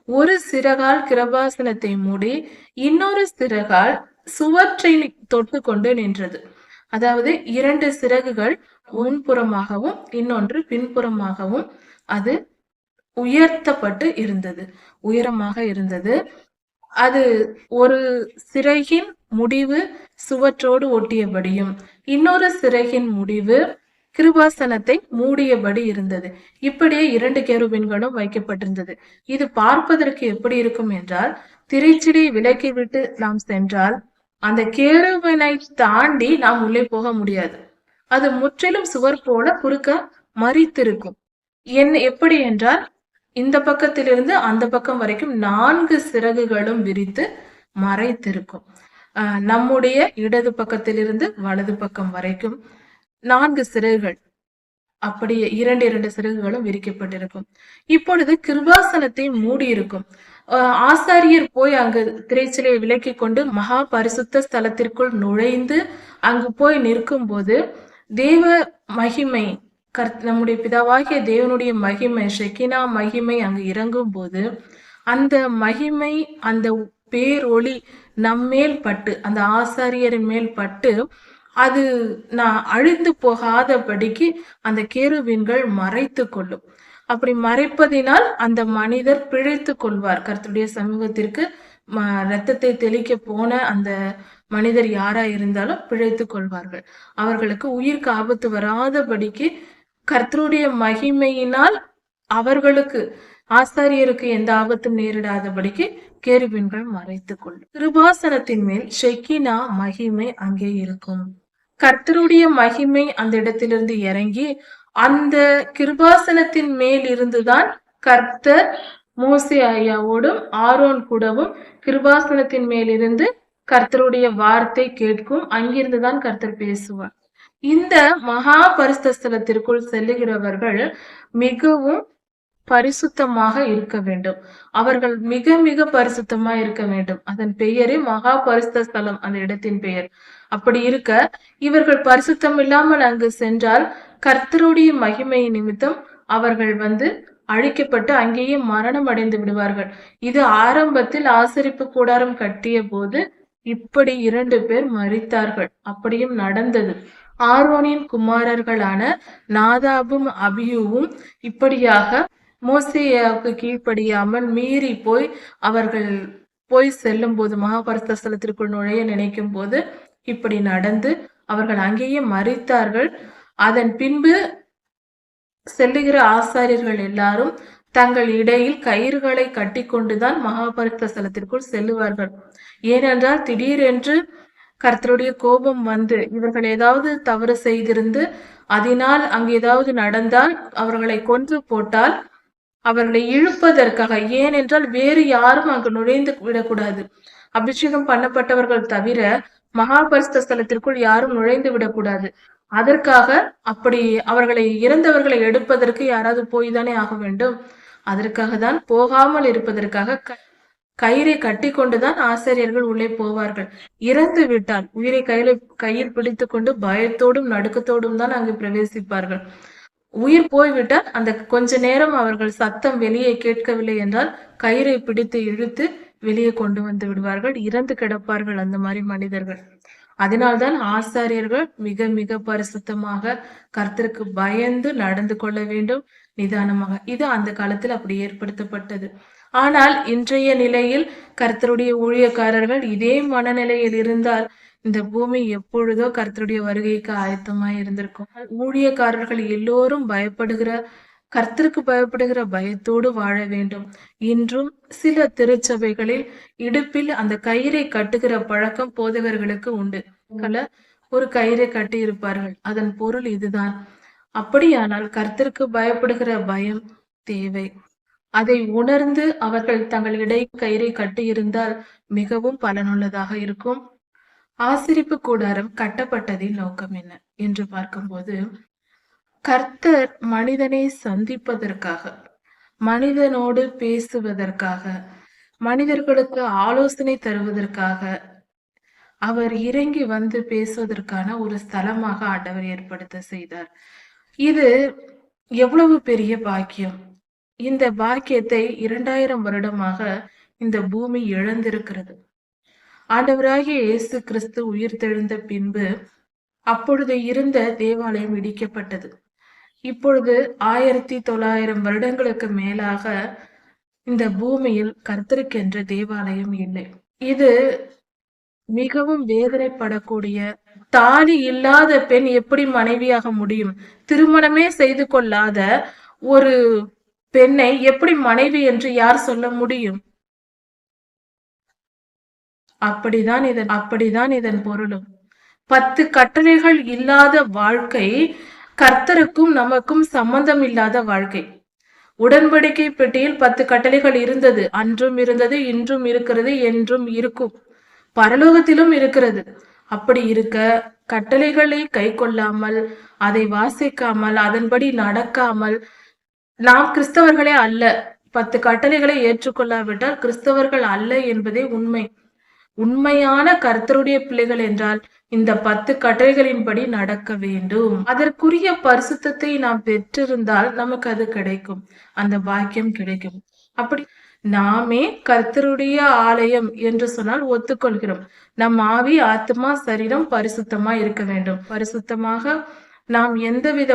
ஒரு சிறகால் கிருபாசனத்தை மூடி இன்னொரு சிறகால் சுவற்றை தொட்டு கொண்டு நின்றது. அதாவது 2 சிறகுகள் முன்புறமாகவும் இன்னொன்று பின்புறமாகவும் அது உயர்த்தப்பட்டு இருந்தது, உயரமாக இருந்தது. அது ஒரு சிறகின் முடிவு சுவற்றோடு ஒட்டியபடியும் இன்னொரு சிறகின் முடிவு கிருபாசனத்தை மூடியபடி இருந்தது. இப்படியே 2 கேருபீன்களும் வைக்கப்பட்டிருந்தது. இது பார்ப்பதற்கு எப்படி இருக்கும் என்றால், திரைச்சிலை விலக்கிவிட்டு நாம் சென்றால் அந்த கேருபீனை தாண்டி நாம் உள்ளே போக முடியாது. அது முற்றிலும் சுவர் போல குறுக்க மறித்திருக்கும். எப்படி என்றால், இந்த பக்கத்திலிருந்து அந்த பக்கம் வரைக்கும் 4 சிறகுகளும் விரித்து மறைத்திருக்கும். நம்முடைய இடது பக்கத்திலிருந்து வலது பக்கம் வரைக்கும் 4 சிறகுகள், அப்படியே 2 சிறகுகளும் விரிக்கப்பட்டிருக்கும். இப்பொழுது கிருபாசனத்தை மூடி இருக்கும். ஆசாரியர் போய் அங்கு திரைச்சிலையை விலக்கி கொண்டு மகா பரிசுத்த ஸ்தலத்திற்குள் நுழைந்து அங்கு போய் நிற்கும் போது தேவ மகிமை, நம்முடைய பிதாவாகிய தேவனுடைய மகிமை, ஷெக்கினா மகிமை அங்கு இறங்கும் போது அந்த மகிமை, அந்த பேரொளி நம்மேல் பட்டு, அந்த ஆசாரியரின் மேல் பட்டு, அது நான் அழிந்து போகாதபடிக்கு அந்த கேருபீன்கள் மறைத்து கொள்ளும். அப்படி மறைப்பதினால் அந்த மனிதர் பிழைத்து கொள்வார். கர்த்தருடைய சமூகத்திற்கு இரத்தத்தை தெளிக்க போன அந்த மனிதர் யாரா இருந்தாலும் பிழைத்து கொள்வார்கள். அவர்களுக்கு உயிருக்கு ஆபத்து வராதபடிக்கு கர்த்தருடைய மகிமையினால் அவர்களுக்கு, ஆசாரியருக்கு எந்த ஆபத்தும் நேரிடாதபடிக்கு கேருபீன்கள் மறைத்துக் கொள்ளும். கிருபாசனத்தின் மேல் ஷெக்கினா மகிமை அங்கே இருக்கும். கர்த்தருடைய மகிமை அந்த இடத்திலிருந்து இறங்கி அந்த கிருபாசனத்தின் மேல் இருந்துதான் கர்த்தர் மோசே ஐயாவோடும் ஆரோன் கூடவும் கிருபாசனத்தின் மேல் இருந்து கர்த்தருடைய வார்த்தை கேட்கும். அங்கிருந்துதான் கர்த்தர் பேசுவார். இந்த மகா பரிசுத்த ஸ்தலத்திற்குள் செல்லுகிறவர்கள் மிகவும் பரிசுத்தமாக இருக்க வேண்டும். அவர்கள் மிக மிக பரிசுத்தமா இருக்க வேண்டும். அதன் பெயரே மகா பரிசுத்த ஸ்தலம், அந்த இடத்தின் பெயர். அப்படி இருக்க இவர்கள் பரிசுத்தம் இல்லாமல் அங்கு சென்றால் கர்த்தருடைய மகிமை நிமித்தம் அவர்கள் அழிக்கப்பட்டு அங்கேயே மரணம் அடைந்து விடுவார்கள். இது ஆரம்பத்தில் ஆசரிப்பு கூடாரம் கட்டிய போது இப்படி 2 பேர் மரித்தார்கள். அப்படியும் நடந்தது. ஆரோனின் குமாரர்களான நாதாபும் அபியூவும் இப்படியாக மோசேயாவுக்கு கீழ்ப்படியாமல் மீறி போய் அவர்கள் செல்லும் போது, மகாபரிசுத்த ஸ்தலத்திற்குள் நுழைய நினைக்கும் போது இப்படி நடந்து அவர்கள் அங்கேயே மரித்தார்கள். அதன் பின்பு செல்லுகிற ஆசாரியர்கள் எல்லாரும் தங்கள் இடையில் கயிறுகளை கட்டி கொண்டுதான் மகாபரிசுத்த ஸ்தலத்திற்குள் செல்லுவார்கள். ஏனென்றால் திடீரென்று கர்த்தருடைய கோபம் இவர்கள் ஏதாவது தவறு செய்திருந்து அதனால் அங்கு ஏதாவது நடந்தால் அவர்களை கொன்று போட்டால் அவர்களை இழுப்பதற்காக, ஏனென்றால் வேறு யாரும் அங்கு நுழைந்து விடக்கூடாது. அபிஷேகம் பண்ணப்பட்டவர்கள் தவிர மகாபரிசுத்த ஸ்தலத்திற்குள் யாரும் நுழைந்து விடக்கூடாது. அதற்காக அப்படி அவர்களை இறந்தவர்களை எடுப்பதற்கு யாராவது போய் தானே ஆக வேண்டும். அதற்காக தான், போகாமல் இருப்பதற்காக கயிறை கட்டி கொண்டுதான் ஆசிரியர்கள் உள்ளே போவார்கள். இறந்து விட்டால் உயிரை கையில் பிடித்து கொண்டு பயத்தோடும் நடுக்கத்தோடும் தான் அங்கு பிரவேசிப்பார்கள். உயிர் போய்விட்டால் அந்த கொஞ்ச நேரம் அவர்கள் சத்தம் வெளியே கேட்கவில்லை என்றால் கயிறை பிடித்து இழுத்து வெளியே கொண்டு வந்து விடுவார்கள். இறந்து கிடப்பார்கள் அந்த மாதிரி மனிதர்கள். அதனால்தான் ஆசாரியர்கள் மிக மிக பரிசுத்தமாக கர்த்தருக்கு பயந்து நடந்து கொள்ள வேண்டும், நிதானமாக. இது அந்த காலத்தில் அப்படி ஏற்படுத்தப்பட்டது. ஆனால் இன்றைய நிலையில் கர்த்தருடைய ஊழியக்காரர்கள் இதே மனநிலையில் இருந்தால் இந்த பூமி எப்பொழுதோ கர்த்தருடைய வருகைக்கு ஆயத்தமாய் இருந்திருக்கும். ஊழியக்காரர்கள் எல்லோரும் கர்த்தருக்கு பயப்படுகிற பயத்தோடு வாழ வேண்டும். இன்றும் சில திருச்சபைகளில் இடுப்பில் அந்த கயிறை கட்டுகிற பழக்கம் போதகர்களுக்கு உண்டு. ஒரு கயிறை கட்டி இருப்பார்கள். அதன் பொருள் இதுதான், அப்படியானால் கர்த்தருக்கு பயப்படுகிற பயம் தேவை. அதை உணர்ந்து அவர்கள் தங்கள் இடை கயிறை கட்டியிருந்தால் மிகவும் பலனுள்ளதாக இருக்கும். ஆசரிப்பு கூடாரம் கட்டப்பட்டதின் நோக்கம் என்ன என்று பார்க்கும்போது, கர்த்தர் மனிதனை சந்திப்பதற்காக, மனிதனோடு பேசுவதற்காக, மனிதர்களுக்கு ஆலோசனை தருவதற்காக, அவர் இறங்கி வந்து பேசுவதற்கான ஒரு ஸ்தலமாக ஆண்டவர் ஏற்படுத்த செய்தார். இது எவ்வளவு பெரிய பாக்கியம்! இந்த பாக்கியத்தை 2000 வருடமாக இந்த பூமி இழந்திருக்கிறது. ஆண்டவராகிய இயேசு கிறிஸ்து உயிர்த்தெழுந்த பின்பு அப்பொழுது இருந்த தேவாலயம் இடிக்கப்பட்டது. இப்பொழுது 1900 வருடங்களுக்கு மேலாக இந்த பூமியில் கர்த்தருக்கென்ற தேவாலயம் இல்லை. இது மிகவும் வேதனைப்படக்கூடிய, தாலி இல்லாத பெண் எப்படி மனைவியாக முடியும்? திருமணமே செய்து கொள்ளாத ஒரு பெண்ணை எப்படி மனைவி என்று யார் சொல்ல முடியும்? அப்படிதான் இதன் பொருளும். 10 கட்டளைகள் இல்லாத வாழ்க்கை கர்த்தருக்கும் நமக்கும் சம்பந்தம் இல்லாத வாழ்க்கை. உடன்படிக்கை பெட்டியில் 10 கட்டளைகள் இருந்தது. அன்றும் இருந்தது, இன்றும் இருக்கிறது, என்றும் இருக்கும், பரலோகத்திலும் இருக்கிறது. அப்படி இருக்க கட்டளைகளை கை கொள்ளாமல், அதை வாசிக்காமல், அதன்படி நடக்காமல் நாம் கிறிஸ்தவர்களே அல்ல. 10 கட்டளைகளை ஏற்றுக்கொள்ளாவிட்டால் கிறிஸ்தவர்கள் அல்ல என்பதே உண்மை. உண்மையான கர்த்தருடைய பிள்ளைகள் என்றால் இந்த 10 கட்டளைகளின்படி நடக்க வேண்டும். அதற்குரிய பரிசுத்தத்தை நாம் பெற்றிருந்தால் நமக்கு அது கிடைக்கும், அந்த பாக்கியம் கிடைக்கும். அப்படி நாமே கர்த்தருடைய ஆலயம் என்று சொன்னால் ஒத்துக்கொள்கிறோம். நம் ஆவி, ஆத்மா, சரீரம் பரிசுத்தமா இருக்க வேண்டும். பரிசுத்தமாக நாம் எந்தவித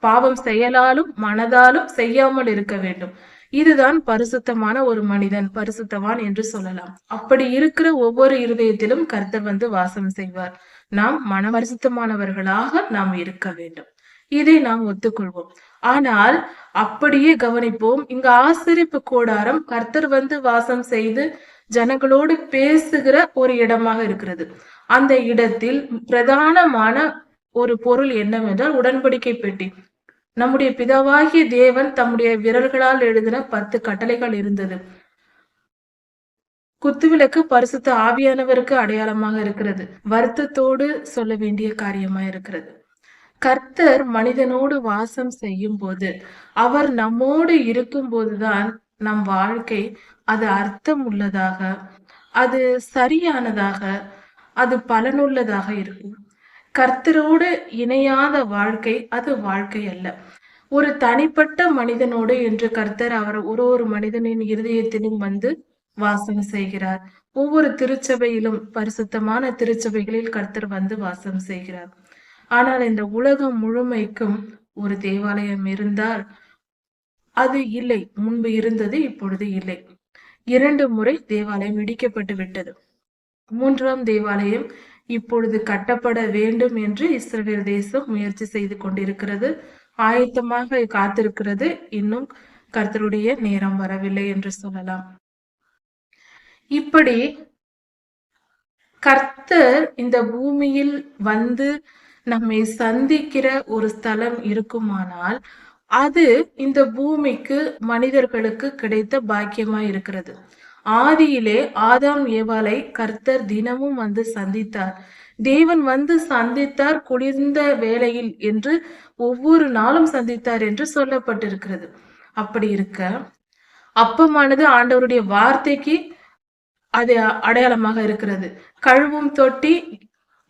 பாவம் செயலாலும் மனதாலும் செய்யாமல் இருக்க வேண்டும். இதுதான் பரிசுத்தமான ஒரு மனிதன், பரிசுத்தவான் என்று சொல்லலாம். அப்படி இருக்கிற ஒவ்வொரு இருதயத்திலும் கர்த்தர் வந்து வாசம் செய்வார். நாம் மன பரிசுத்தமானவர்களாக நாம் இருக்க வேண்டும். இதை நாம் ஒத்துக்கொள்வோம். ஆனால் அப்படியே கவனிப்போம், இங்க ஆசரிப்பு கூடாரம் கர்த்தர் வந்து வாசம் செய்து ஜனங்களோடு பேசுகிற ஒரு இடமாக இருக்கிறது. அந்த இடத்தில் பிரதானமான ஒரு பொருள் என்னவென்றால் உடன்படிக்கை பெட்டி. நம்முடைய பிதாவாகிய தேவன் தம்முடைய விரல்களால் எழுதின 10 கட்டளைகள் இருந்தது. குத்துவிளக்கு பரிசுத்த ஆவியானவருக்கு அடையாளமாக இருக்கிறது. வருத்தத்தோடு சொல்ல வேண்டிய காரியமா இருக்கிறது. கர்த்தர் மனிதனோடு வாசம் செய்யும் போது, அவர் நம்மோடு இருக்கும் போதுதான் நம் வாழ்க்கை அது அர்த்தம் உள்ளதாக, அது சரியானதாக, அது பலனுள்ளதாக இருக்கும். கர்த்தரோடு இணையாத வாழ்க்கை அது வாழ்க்கை அல்ல. ஒரு தனிப்பட்ட மனிதனோடு என்று கர்த்தர் அவர் ஒரு மனிதனின் இருதயத்திலும் வந்து வாசம் செய்கிறார். ஒவ்வொரு திருச்சபையிலும், பரிசுத்தமான திருச்சபைகளில் கர்த்தர் வந்து வாசம் செய்கிறார். ஆனால் இந்த உலகம் முழுமைக்கும் ஒரு தேவாலயம் இருந்தால் அது இல்லை. முன்பு இருந்தது, இப்பொழுது இல்லை. 2 முறை தேவாலயம் இடிக்கப்பட்டு விட்டது. 3ஆம் தேவாலயம் இப்பொழுது கட்டப்பட வேண்டும் என்று இஸ்ரவேல் தேசம் முயற்சி செய்து கொண்டிருக்கிறது, ஆயத்தமாக காத்திருக்கிறது. இன்னும் கர்த்தருடைய நேரம் வரவில்லை என்று சொல்லலாம். இப்படி கர்த்தர் இந்த பூமியில் வந்து நம்மை சந்திக்கிற ஒரு ஸ்தலம் இருக்குமானால் அது இந்த பூமிக்கு, மனிதர்களுக்கு கிடைத்த பாக்கியமா இருக்கிறது. ஆதியிலே ஆதாம் ஏவாளை கர்த்தர் தினமும் வந்து சந்தித்தார். தேவன் வந்து சந்தித்தார் குளிர்ந்த வேளையில் என்று, ஒவ்வொரு நாளும் சந்தித்தார் என்று சொல்லப்பட்டிருக்கிறது. அப்படி இருக்க அப்பமானது ஆண்டவருடைய வார்த்தைக்கு அது அடையாளமாக இருக்கிறது. கழுவும் தொட்டி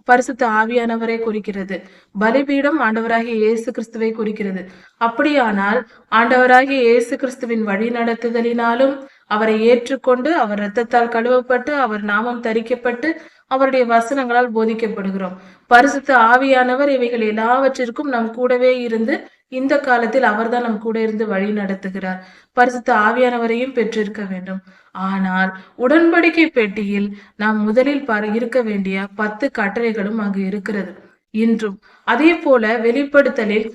பரிசுத்த ஆவியானவரை குறிக்கிறது. பலிபீடம் ஆண்டவராகிய இயேசு கிறிஸ்துவை குறிக்கிறது. அப்படியானால் ஆண்டவராகிய இயேசு கிறிஸ்துவின் வழி நடத்துதலினாலும், அவரை ஏற்றுக்கொண்டு அவர் இரத்தத்தால் கழுவப்பட்டு அவர் நாமம் தரிக்கப்பட்டு அவருடைய வசனங்களால் போதிக்கப்படுகிறோம். பரிசுத்த ஆவியானவர் இவைகள் எல்லாவற்றிற்கும் நம் கூடவே இருந்து இந்த காலத்தில் அவர்தான் நம் கூட இருந்து வழி நடத்துகிறார். பரிசுத்த ஆவியானவரையும் பெற்றிருக்க வேண்டும். ஆனால் உடன்படிக்கை பெட்டியில் நாம் முதலில் இருக்க வேண்டிய 10 கட்டளைகளும் அங்கு இருக்கிறது இன்றும். அதே போல வெளிப்படுத்தலில்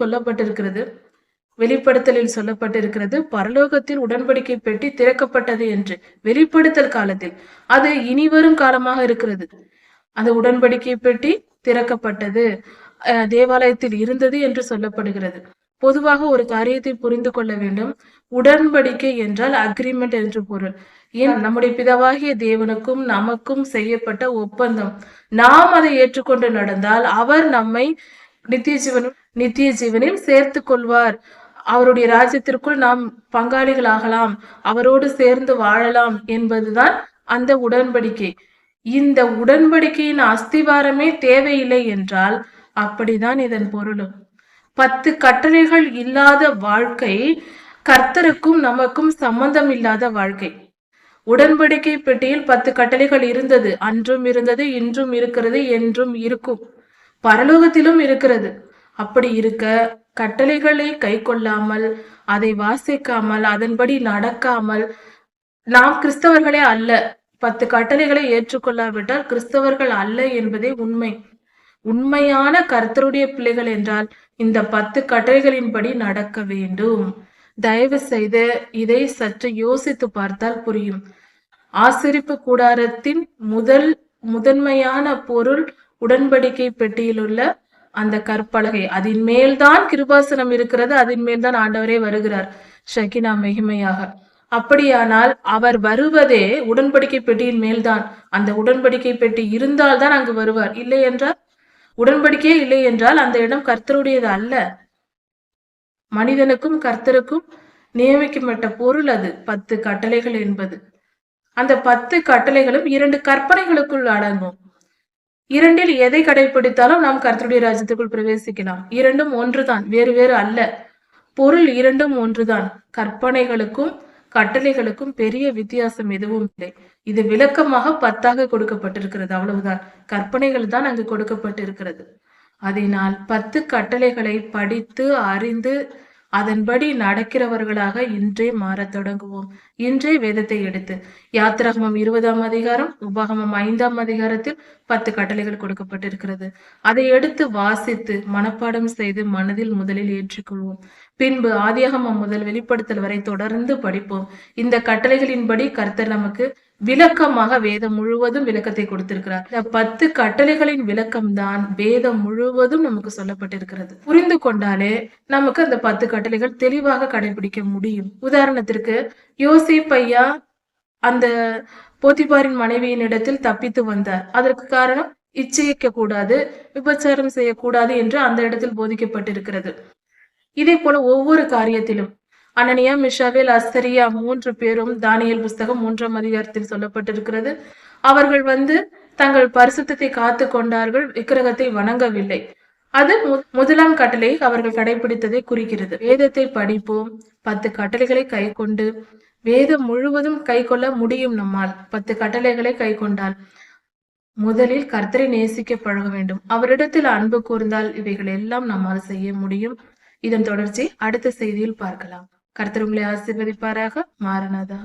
சொல்லப்பட்டிருக்கிறது பரலோகத்தில் உடன்படிக்கை பெட்டி திறக்கப்பட்டது என்று. வெளிப்படுத்தல் காலத்தில், அது இனி வரும் காலமாக இருக்கிறது. அந்த உடன்படிக்கை பெட்டி திறக்கப்பட்டது. தேவாலயத்தில் இருந்தது என்று சொல்லப்படுகிறது. பொதுவாக ஒரு காரியத்தை புரிந்து கொள்ள வேண்டும். உடன்படிக்கை என்றால் அக்ரிமெண்ட் என்று பொருள். ஏன் நம்முடைய பிதாவாகிய தேவனுக்கும் நமக்கும் செய்யப்பட்ட ஒப்பந்தம். நாம் அதை ஏற்றுக்கொண்டு நடந்தால் அவர் நம்மை நித்திய ஜீவனில் சேர்த்து கொள்வார். அவருடைய ராஜ்யத்திற்குள் நாம் பங்காளிகள் ஆகலாம், அவரோடு சேர்ந்து வாழலாம் என்பதுதான் அந்த உடன்படிக்கை. இந்த உடன்படிக்கையின் அஸ்திவாரமே தேவையில்லை என்றால் அப்படிதான் இதன் பொருளும். 10 கட்டளைகள் இல்லாத வாழ்க்கை கர்த்தருக்கும் நமக்கும் சம்பந்தம் இல்லாத வாழ்க்கை. உடன்படிக்கை பெட்டியில் 10 கட்டளைகள் இருந்தது, அன்றும் இருந்தது, இன்றும் இருக்கிறது, என்றும் இருக்கும், பரலோகத்திலும் இருக்கிறது. அப்படி இருக்க கட்டளைகளை கை கொள்ளாமல், அதை வாசிக்காமல், அதன்படி நடக்காமல் நாம் கிறிஸ்தவர்களே அல்ல. 10 கட்டளைகளை ஏற்றுக்கொள்ளாவிட்டால் கிறிஸ்தவர்கள் அல்ல என்பதே உண்மை. உண்மையான கர்த்தருடைய பிள்ளைகள் என்றால் இந்த 10 கட்டளைகளின்படி நடக்க வேண்டும். தயவு செய்து இதை சற்று யோசித்து பார்த்தால் புரியும். ஆசரிப்பு கூடாரத்தின் முதன்மையான பொருள் உடன்படிக்கை பெட்டியில் உள்ள அந்த கற்பலகை. அதன் மேல்தான் கிருபாசனம் இருக்கிறது, அதன் மேல்தான் ஆண்டவரே வருகிறார் ஷகினா மகிமையாக. அப்படியானால் அவர் வருவதே உடன்படிக்கை பெட்டியின் மேல்தான். அந்த உடன்படிக்கை பெட்டி இருந்தால்தான் அங்கு வருவார். இல்லை என்றால், உடன்படிக்கையே இல்லை என்றால் அந்த இடம் கர்த்தருடையது அல்ல. மனிதனுக்கும் கர்த்தருக்கும் நியமிக்கப்பட்ட பொருள் அது 10 கட்டளைகள் என்பது. அந்த 10 கட்டளைகளும் 2 கற்பனைகளுக்குள் அடங்கும். 2இல் எதை கடைபிடித்தாலும் நாம் கர்த்தருடைய ராஜ்யத்துக்குள் பிரவேசிக்கலாம். 2ம் ஒன்றுதான், வேறு வேறு அல்ல. பொருள் 2ம் ஒன்றுதான். கற்பனைகளுக்கும் கட்டளைகளுக்கும் பெரிய வித்தியாசம் எதுவும் இல்லை. இது விளக்கமாக 10ஆக கொடுக்கப்பட்டிருக்கிறது, அவ்வளவுதான். கற்பனைகள் தான் அங்கு கொடுக்கப்பட்டிருக்கிறது. அதனால் 10 கட்டளைகளை படித்து அறிந்து அதன்படி நடக்கிறவர்களாக இன்றே மாறத் தொடங்குவோம். இன்றே வேதத்தை எடுத்து யாத்திராகமம் 20ஆம் அதிகாரம், உபாகமம் 5ஆம் அதிகாரத்தில் 10 கட்டளைகள் கொடுக்கப்பட்டிருக்கிறது. அதை எடுத்து வாசித்து மனப்பாடம் செய்து மனதில் முதலில் ஏற்றுக்கொள்வோம். பின்பு ஆதியாகமம் முதல் வெளிப்படுத்தல் வரை தொடர்ந்து படிப்போம். இந்த கட்டளைகளின்படி கர்த்தர் நமக்கு விளக்கமாக வேதம் முழுவதும் விளக்கத்தை கொடுத்திருக்கிறார். இந்த 10 கட்டளைகளின் விளக்கம் தான் வேதம் முழுவதும் நமக்கு சொல்லப்பட்டிருக்கிறது. புரிந்து கொண்டாலே நமக்கு அந்த 10 கட்டளைகள் தெளிவாக கடைபிடிக்க முடியும். உதாரணத்திற்கு யோசேப்பு ஐயா அந்த போத்திபாரின் மனைவியின் இடத்தில் தப்பித்து வந்தார். அதற்கு காரணம் இச்சைக்க கூடாது, விபச்சாரம் செய்யக்கூடாது என்று அந்த இடத்தில் போதிக்கப்பட்டிருக்கிறது. இதே போல ஒவ்வொரு காரியத்திலும் அனனியா, மிஷாவேல், அஸ்தரியா 3 பேரும் தானியேல் புஸ்தகம் 3ஆம் அதிகாரத்தில் சொல்லப்பட்டிருக்கிறது. அவர்கள் தங்கள் பரிசுத்தத்தை காத்து கொண்டார்கள், விக்கிரகத்தை வணங்கவில்லை. அது முதலாம் கட்டளை அவர்கள் கடைபிடித்ததை குறிக்கிறது. வேதத்தை படிப்போம். 10 கட்டளைகளை கை கொண்டு வேதம் முழுவதும் கை கொள்ள முடியும். நம்மால் 10 கட்டளைகளை கை கொண்டால் முதலில் கர்த்தரை நேசிக்க பழக வேண்டும். அவரிடத்தில் அன்பு கூர்ந்தால் இவைகள் எல்லாம் நம்மால் செய்ய முடியும். இதன் தொடர்ச்சி அடுத்த செய்தியில் பார்க்கலாம். கர்த்தர் உங்களை ஆசீர்வதிப்பாராக. மாரநாதா.